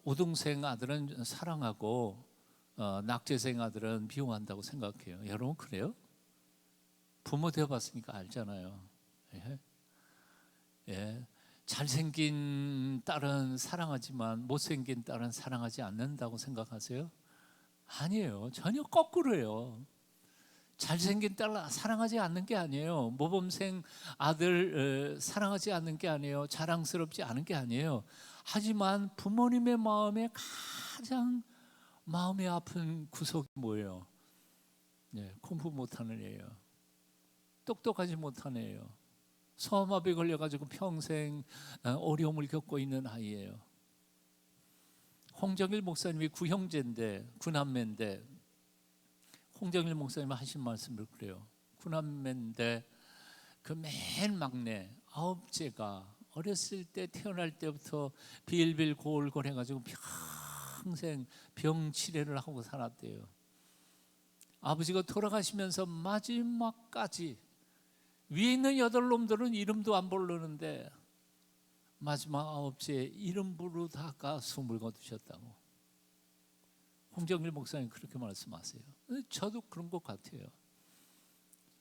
우등생 아들은 사랑하고 낙제생 아들은 미워한다고 생각해요. 여러분 그래요? 부모 되어봤으니까 알잖아요. 잘생긴 딸은 사랑하지만 못생긴 딸은 사랑하지 않는다고 생각하세요? 아니에요. 전혀 거꾸로예요. 잘생긴 딸 사랑하지 않는 게 아니에요. 모범생 아들 사랑하지 않는 게 아니에요. 자랑스럽지 않은 게 아니에요. 하지만 부모님의 마음에 가장 마음이 아픈 구석이 뭐예요? 공부 못하는 애예요. 똑똑하지 못한 애예요. 소아마비에 걸려가지고 평생 어려움을 겪고 있는 아이예요. 홍정일 목사님이 구남매인데 홍정일 목사님 하신 말씀을 그래요. 구남매인데 그 맨 막내 9째가 어렸을 때 태어날 때부터 빌빌 골골 해가지고 평생 병치레를 하고 살았대요. 아버지가 돌아가시면서 마지막까지 위에 있는 8놈들은 이름도 안 부르는데 마지막 9째 이름 부르다가 숨을 거두셨다고. 홍정일 목사님 그렇게 말씀하세요. 저도 그런 것 같아요.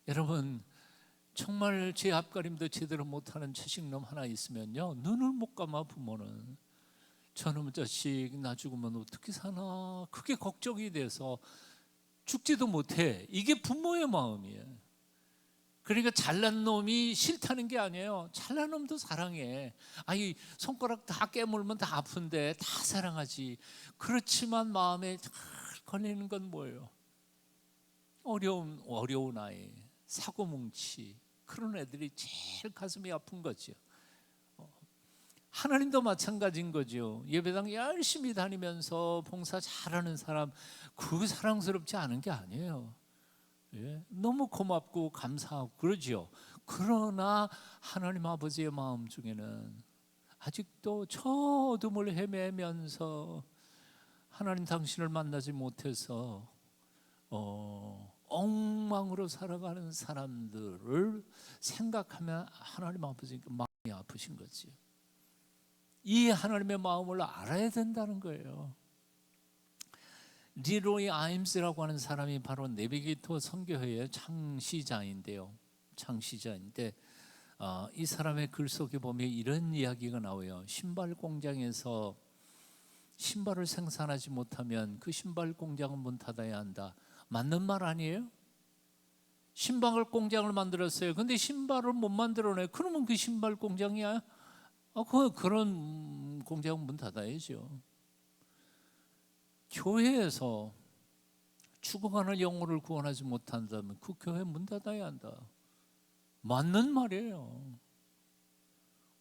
여러분 정말 제 앞가림도 제대로 못하는 자식놈 하나 있으면요 눈을 못 감아 부모는. 저놈 자식 나 죽으면 어떻게 사나 그게 걱정이 돼서 죽지도 못해. 이게 부모의 마음이에요. 그러니까 잘난 놈이 싫다는 게 아니에요. 잘난 놈도 사랑해. 아니 손가락 다 깨물면 다 아픈데 다 사랑하지. 그렇지만 마음에 잘 걸리는 건 뭐예요? 어려운 아이, 사고뭉치 그런 애들이 제일 가슴이 아픈 거죠. 하나님도 마찬가지인 거죠. 예배당 열심히 다니면서 봉사 잘하는 사람, 그 사랑스럽지 않은 게 아니에요. 예? 너무 고맙고 감사하고 그러지요. 그러나 하나님 아버지의 마음 중에는 아직도 저 어둠을 헤매면서 하나님 당신을 만나지 못해서 엉망으로 살아가는 사람들을 생각하면 하나님 아버지가 마음이 아프신 거지. 이 하나님의 마음을 알아야 된다는 거예요. 리로이 아임스라고 하는 사람이 바로 내비게이터 선교회의 창시자인데요. 창시자인데 이 사람의 글 속에 보면 이런 이야기가 나와요. 신발 공장에서 신발을 생산하지 못하면 그 신발 공장은 문 닫아야 한다. 맞는 말 아니에요? 신발 공장을 만들었어요. 근데 신발을 못 만들어내. 그러면 그 신발 공장이야? 그런 공장은 문 닫아야죠. 교회에서 죽어가는 영혼을 구원하지 못한다면 그 교회 문 닫아야 한다. 맞는 말이에요.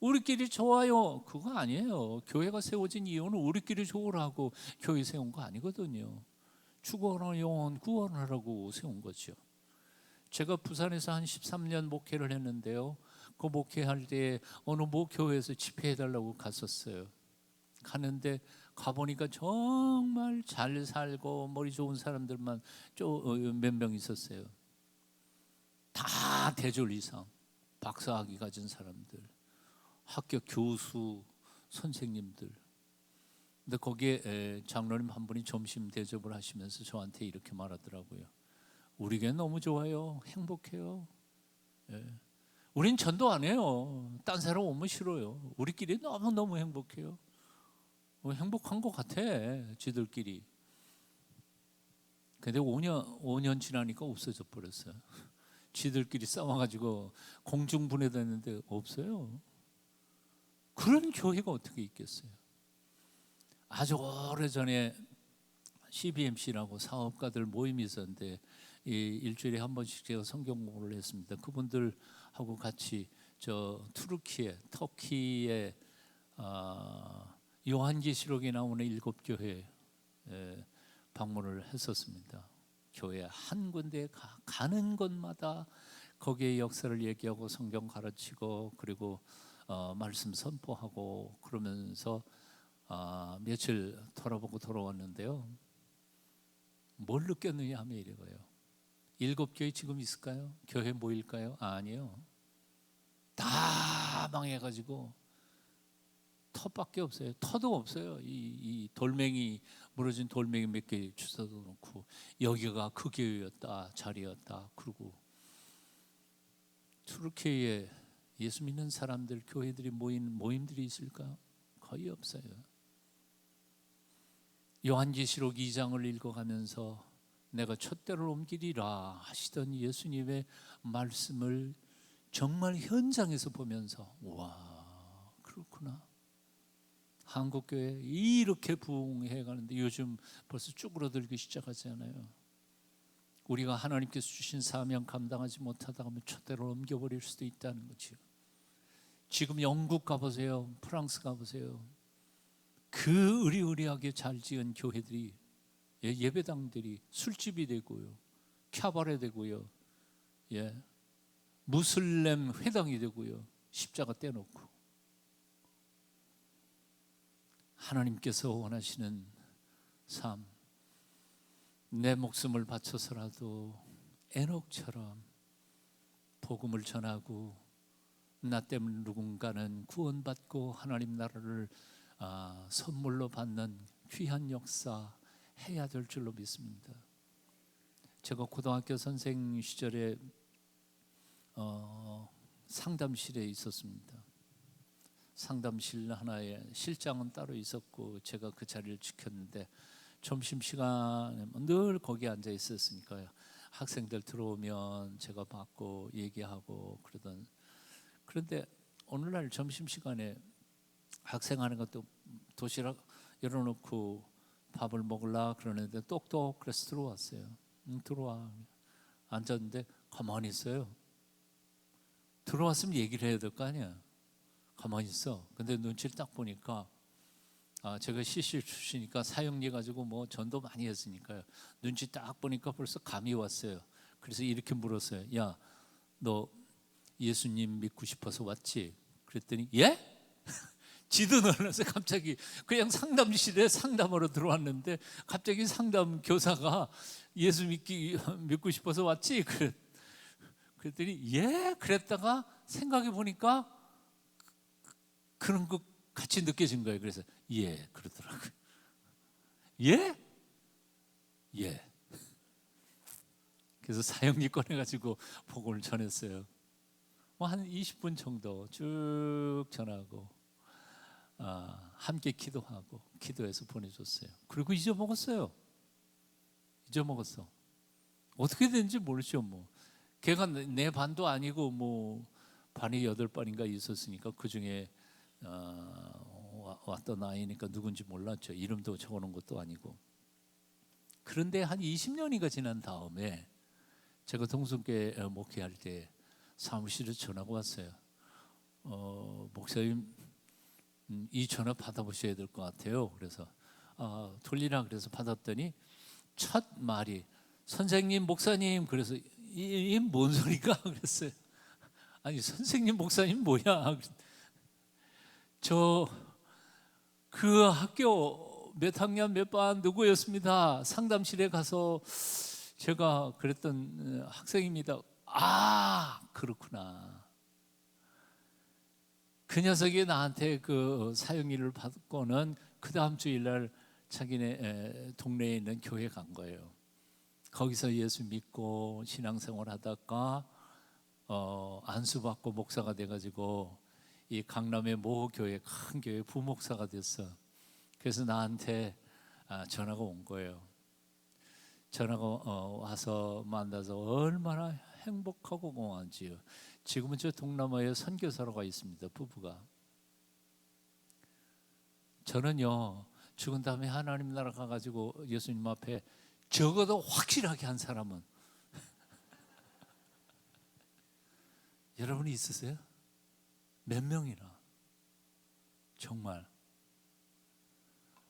우리끼리 좋아요. 그거 아니에요. 교회가 세워진 이유는 우리끼리 좋으라고 교회 세운 거 아니거든요. 죽어가는 영혼 구원하라고 세운 거죠. 제가 부산에서 한 13년 목회를 했는데요. 그 목회할 때 어느 모 교회에서 집회해달라고 갔었어요. 가는데 가보니까 정말 잘 살고 머리 좋은 사람들만 몇 명 있었어요. 다 대졸 이상 박사학위 가진 사람들, 학교 교수, 선생님들. 근데 거기에 장로님 한 분이 점심 대접을 하시면서 저한테 이렇게 말하더라고요. 우리 교회 너무 좋아요. 행복해요. 예. 우린 전도 안 해요. 딴 사람 오면 싫어요. 우리끼리 너무너무 행복해요. 행복한 것 같아, 지들끼리. 근데 5년 지나니까 없어져 버렸어요. 지들끼리 싸워가지고 공중분해됐는데 없어요. 그런 교회가 어떻게 있겠어요? 아주 오래전에 CBMC라고 사업가들 모임이 있었는데 일주일에 한 번씩 제가 성경 공부를 했습니다. 그분들하고 같이 터키의 요한계시록에 나오는 7교회 방문을 했었습니다. 교회 한 군데 가는 곳마다 거기의 역사를 얘기하고 성경 가르치고 그리고 말씀 선포하고 그러면서 며칠 돌아보고 돌아왔는데요. 뭘 느꼈느냐 하면 이래요. 7교회 지금 있을까요? 교회 모일까요? 아니요. 다 망해가지고 터밖에 없어요. 터도 없어요. 이 돌멩이 무너진 돌멩이 몇 개 주워다 놓고 여기가 그 교회였다, 자리였다. 그러고 투르키에 예수 믿는 사람들 교회들이 모인 모임들이 있을까? 거의 없어요. 요한계시록 2장을 읽어가면서 내가 촛대를 옮기리라 하시던 예수님의 말씀을 정말 현장에서 보면서 와 그렇구나. 한국교회 이렇게 부흥해 가는데 요즘 벌써 쭈그러들기 시작하잖아요. 우리가 하나님께서 주신 사명 감당하지 못하다 하면 촛대를 옮겨버릴 수도 있다는 거죠. 지금 영국 가보세요. 프랑스 가보세요. 그 의리의리하게 잘 지은 교회들이 예배당들이 술집이 되고요. 캬바레 되고요. 무슬림 회당이 되고요. 십자가 떼놓고. 하나님께서 원하시는 삶, 내 목숨을 바쳐서라도 에녹처럼 복음을 전하고 나 때문에 누군가는 구원받고 하나님 나라를 선물로 받는 귀한 역사 해야 될 줄로 믿습니다. 제가 고등학교 선생 시절에 상담실에 있었습니다. 상담실 하나에 실장은 따로 있었고 제가 그 자리를 지켰는데 점심시간에 늘 거기 앉아 있었으니까요. 학생들 들어오면 제가 받고 얘기하고 그러던. 그런데 오늘날 점심시간에 학생하는 것도 도시락 열어놓고 밥을 먹으려 그러는데 똑똑 그래서 들어왔어요. 들어와. 앉았는데 가만히 있어요. 들어왔으면 얘기를 해야 될 거 아니야. 가만히 있어. 근데 눈치를 딱 보니까 제가 CC 출신이니까 사형리 가지고 뭐 전도 많이 했으니까요. 눈치 딱 보니까 벌써 감이 왔어요. 그래서 이렇게 물었어요. 야, 너 예수님 믿고 싶어서 왔지? 그랬더니 예? 지도 놀라서 갑자기 그냥 상담실에 상담하러 들어왔는데 갑자기 상담 교사가 예수 믿고 싶어서 왔지? 그랬더니 예? 그랬다가 생각해 보니까 그런 거 같이 느껴진 거예요. 그래서 예 그러더라고요. 예? 예. 그래서 사형리 꺼내가지고 복음을 전했어요. 한 20분 정도 쭉 전하고 함께 기도하고 기도해서 보내줬어요. 그리고 잊어먹었어요. 잊어먹었어. 어떻게 된지 모르죠. 뭐 걔가 내 반도 아니고 뭐 반이 8반인가 있었으니까 그 중에 왔던 아이니까 누군지 몰랐죠. 이름도 적어놓은 것도 아니고. 그런데 한 20년이가 지난 다음에 제가 동성교회 목회할 때 사무실에 전화가 왔어요. 목사님 이 전화 받아보셔야 될 것 같아요. 그래서 돌리라 그래서 받았더니 첫 말이 선생님 목사님. 그래서 이 뭔 소리가 그랬어요. 아니 선생님 목사님 뭐야? 저 그 학교 몇 학년 몇 반 누구였습니다. 상담실에 가서 제가 그랬던 학생입니다. 그렇구나. 그 녀석이 나한테 그 사형리를 받고는 그 다음 주일날 자기네 동네에 있는 교회 간 거예요. 거기서 예수 믿고 신앙생활 하다가 안수받고 목사가 돼가지고 이 강남의 모 교회 큰 교회 부목사가 됐어. 그래서 나한테 전화가 온 거예요. 전화가 와서 만나서 얼마나 행복하고 공허한지요. 지금은 저 동남아에 선교사로 가 있습니다. 부부가. 저는요 죽은 다음에 하나님 나라 가가지고 예수님 앞에 적어도 확실하게 한 사람은 여러분이 있으세요? 몇 명이나? 정말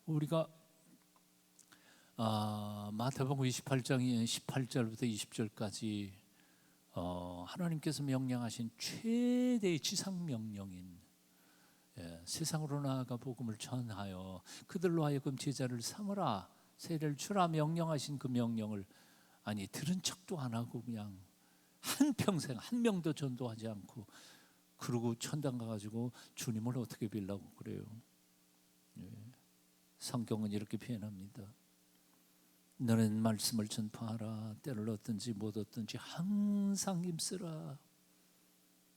우리가 마태복음 28장 18절부터 20절까지 하나님께서 명령하신 최대의 지상 명령인 세상으로 나아가 복음을 전하여 그들로 하여금 제자를 삼으라 세례를 주라 명령하신 그 명령을 들은 척도 안 하고 그냥 한평생 한 명도 전도하지 않고 그러고 천당 가가지고 주님을 어떻게 빌라고 그래요. 성경은 이렇게 표현합니다. 너는 말씀을 전파하라. 때를 얻든지 못 얻든지 항상 힘쓰라.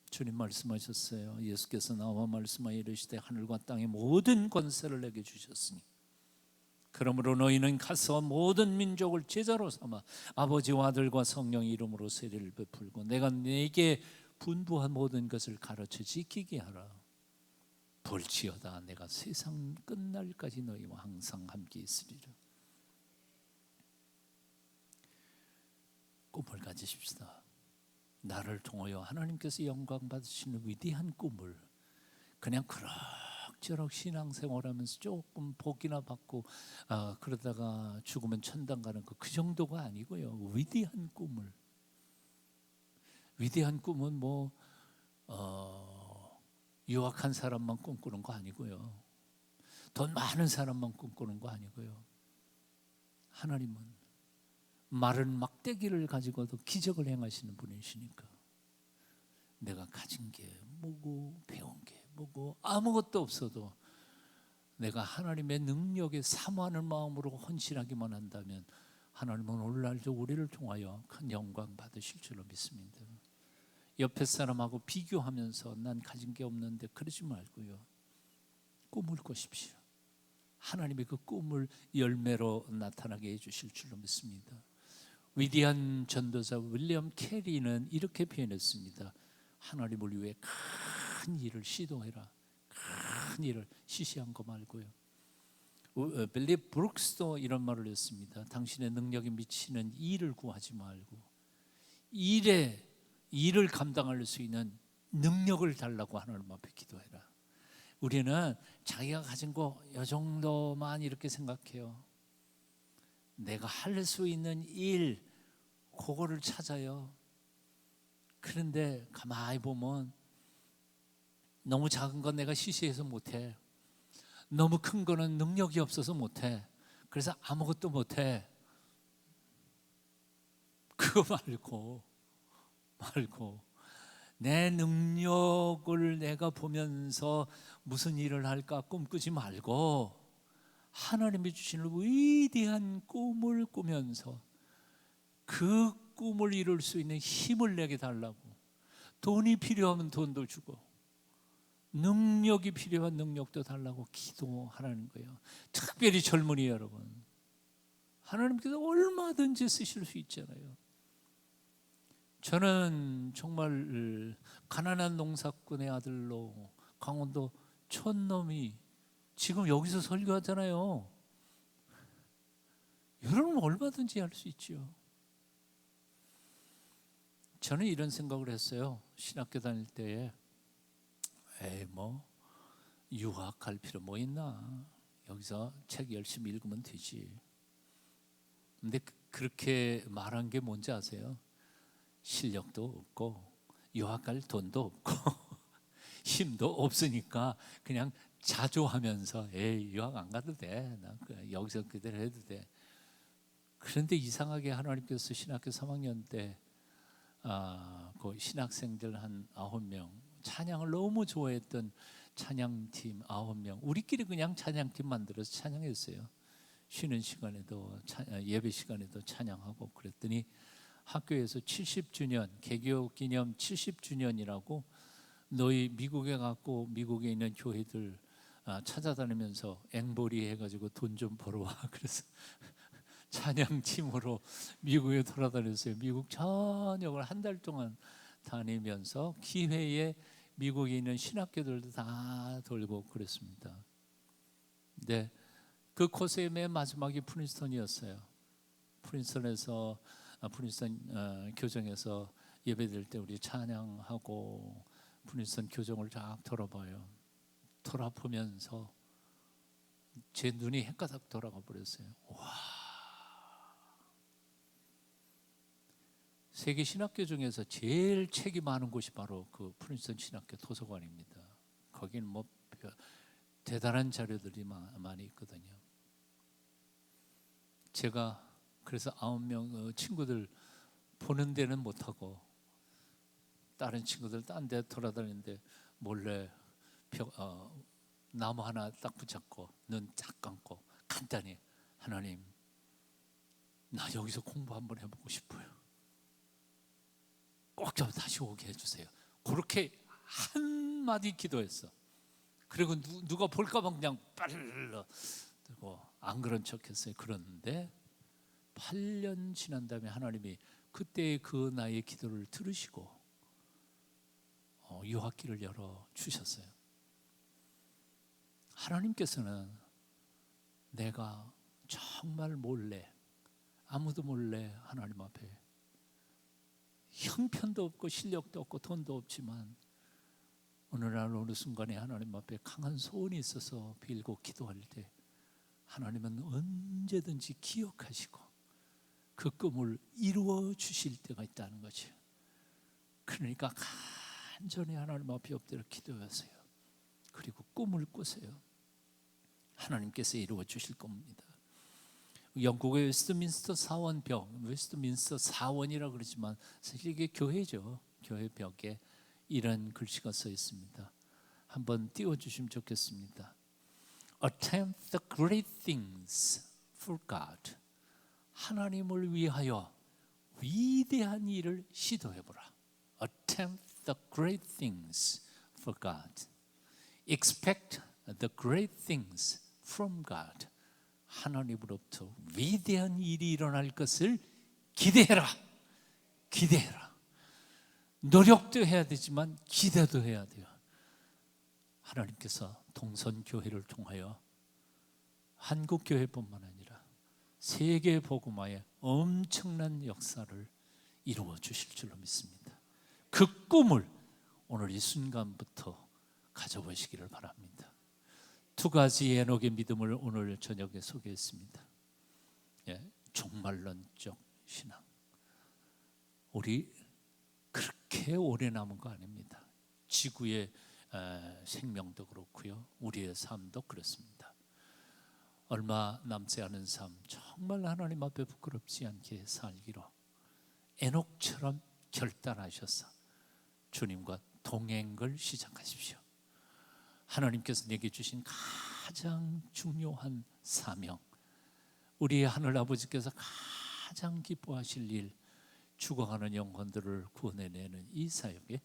주님 말씀하셨어요. 예수께서 나와 말씀하여 이르시되 하늘과 땅의 모든 권세를 내게 주셨으니 그러므로 너희는 가서 모든 민족을 제자로 삼아 아버지와 아들과 성령의 이름으로 세례를 베풀고 내가 네게 분부한 모든 것을 가르쳐 지키게 하라. 볼지어다 내가 세상 끝날까지 너희와 항상 함께 있으리라. 꿈을 가지십시다. 나를 통하여 하나님께서 영광 받으시는 위대한 꿈을 그냥 그럭저럭 신앙생활하면서 조금 복이나 받고 그러다가 죽으면 천당 가는 그 정도가 아니고요. 위대한 꿈을. 위대한 꿈은 뭐 유학한 사람만 꿈꾸는 거 아니고요. 돈 많은 사람만 꿈꾸는 거 아니고요. 하나님은 마른 막대기를 가지고도 기적을 행하시는 분이시니까 내가 가진 게 뭐고 배운 게 뭐고 아무것도 없어도 내가 하나님의 능력에 사모하는 마음으로 헌신하기만 한다면 하나님은 오늘날도 우리를 통하여 큰 영광 받으실 줄로 믿습니다. 옆에 사람하고 비교하면서 난 가진 게 없는데 그러지 말고요. 꿈을 꾸십시오. 하나님의 그 꿈을 열매로 나타나게 해주실 줄로 믿습니다. 위대한 전도자 윌리엄 캐리는 이렇게 표현했습니다. 하나님을 위해 큰 일을 시도해라. 큰 일을 시시한 거 말고요. 빌리 브룩스도 이런 말을 했습니다. 당신의 능력에 미치는 일을 구하지 말고 일을 감당할 수 있는 능력을 달라고 하나님 앞에 기도해라. 우리는 자기가 가진 거 이 정도만 이렇게 생각해요. 내가 할 수 있는 일, 그거를 찾아요. 그런데 가만히 보면 너무 작은 건 내가 시시해서 못해. 너무 큰 거는 능력이 없어서 못해. 그래서 아무것도 못해. 그거 말고 내 능력을 내가 보면서 무슨 일을 할까 꿈꾸지 말고 하나님이 주시는 위대한 꿈을 꾸면서 그 꿈을 이룰 수 있는 힘을 내게 달라고. 돈이 필요하면 돈도 주고 능력이 필요한 능력도 달라고 기도하라는 거예요. 특별히 젊은이 여러분, 하나님께서 얼마든지 쓰실 수 있잖아요. 저는 정말 가난한 농사꾼의 아들로 강원도 촌놈이 지금 여기서 설교하잖아요. 여러분 얼마든지 할 수 있죠. 저는 이런 생각을 했어요. 신학교 다닐 때에 유학할 필요 뭐 있나? 여기서 책 열심히 읽으면 되지. 근데 그렇게 말한 게 뭔지 아세요? 실력도 없고 유학갈 돈도 없고 힘도 없으니까 그냥 자조하면서 유학 안 가도 돼. 나 여기서 그대로 해도 돼. 그런데 이상하게 하나님께서 신학교 3학년 때 그 신학생들 한 9명 찬양을 너무 좋아했던 찬양팀 9명 우리끼리 그냥 찬양팀 만들어서 찬양했어요. 쉬는 시간에도 예배 시간에도 찬양하고 그랬더니 학교에서 70주년 개교 기념 70주년이라고 너희 미국에 갔고 미국에 있는 교회들 찾아다니면서 앵벌이 해가지고 돈 좀 벌어와. 그래서 찬양팀으로 미국에 돌아다녔어요. 미국 전역을 한 달 동안 다니면서 기회에 미국에 있는 신학교들도 다 돌고 그랬습니다. 네, 그 코스의 맨 마지막이 프린스턴이었어요. 프린스턴에서 프린스턴 교정에서 예배드릴 때 우리 찬양하고 프린스턴 교정을 쫙 돌아봐요. 돌아보면서 제 눈이 헷가닥 돌아가 버렸어요. 와, 세계 신학교 중에서 제일 책이 많은 곳이 바로 그 프린스턴 신학교 도서관입니다. 거기는 뭐 대단한 자료들이 많이 있거든요. 제가 그래서 9명 친구들 보는 데는 못하고 다른 친구들 딴 데 돌아다니는데 몰래 나무 하나 딱 붙잡고 눈 딱 감고 간단히 하나님 나 여기서 공부 한번 해보고 싶어요. 꼭 좀 다시 오게 해주세요. 그렇게 한마디 기도했어. 그리고 누가 볼까 봐 그냥 빨려 들고 안 그런 척했어요. 그런데 8년 지난 다음에 하나님이 그때의 그 나의 기도를 들으시고 유학길을 열어 주셨어요. 하나님께서는 내가 정말 몰래 아무도 몰래 하나님 앞에 형편도 없고 실력도 없고 돈도 없지만 어느 날 어느 순간에 하나님 앞에 강한 소원이 있어서 빌고 기도할 때 하나님은 언제든지 기억하시고 그 꿈을 이루어 주실 때가 있다는 거죠. 그러니까 간절히 하나님 앞에 엎드려 기도하세요. 그리고 꿈을 꾸세요. 하나님께서 이루어 주실 겁니다. 영국의 웨스트민스터 사원벽, 웨스트민스터 사원이라고 그러지만 사실 이게 교회죠. 교회 벽에 이런 글씨가 써 있습니다. 한번 띄워주시면 좋겠습니다. Attempt the great things for God. 하나님을 위하여 위대한 일을 시도해보라. Attempt the great things for God. Expect the great things from God. 하나님으로부터 위대한 일이 일어날 것을 기대해라. 기대해라. 노력도 해야 되지만 기대도 해야 돼요. 하나님께서 동선교회를 통하여 한국교회뿐만 아니라 세계 복음화에 엄청난 역사를 이루어 주실 줄로 믿습니다. 그 꿈을 오늘 이 순간부터 가져보시기를 바랍니다. 두 가지 에녹의 믿음을 오늘 저녁에 소개했습니다. 종말론적 신앙. 우리 그렇게 오래 남은 거 아닙니다. 지구의 생명도 그렇고요, 우리의 삶도 그렇습니다. 얼마 남지 않은 삶, 정말 하나님 앞에 부끄럽지 않게 살기로 에녹처럼 결단하셔서 주님과 동행을 시작하십시오. 하나님께서 내게 주신 가장 중요한 사명, 우리 하늘 아버지께서 가장 기뻐하실 일, 죽어가는 영혼들을 구원해내는 이 사역에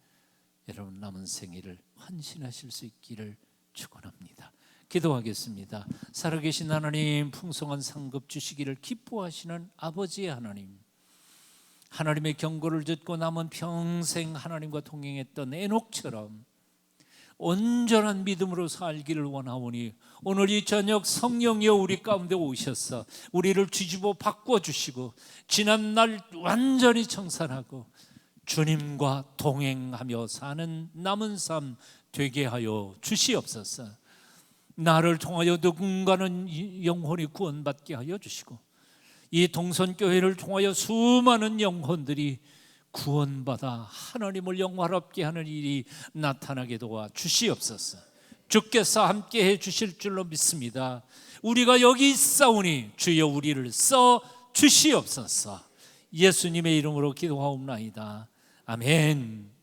여러분 남은 생일을 헌신하실 수 있기를 축원합니다. 기도하겠습니다. 살아계신 하나님, 풍성한 상급 주시기를 기뻐하시는 아버지의 하나님, 하나님의 경고를 듣고 남은 평생 하나님과 동행했던 에녹처럼 온전한 믿음으로 살기를 원하오니 오늘 이 저녁 성령이여 우리 가운데 오셔서 우리를 뒤집어 바꿔주시고 지난날 완전히 청산하고 주님과 동행하며 사는 남은 삶 되게 하여 주시옵소서. 나를 통하여 누군가는 영혼이 구원받게 하여 주시고 이 동선교회를 통하여 수많은 영혼들이 구원받아 하나님을 영화롭게 하는 일이 나타나게 도와 주시옵소서. 주께서 함께해 주실 줄로 믿습니다. 우리가 여기 있사오니 주여 우리를 써 주시옵소서. 예수님의 이름으로 기도하옵나이다. 아멘.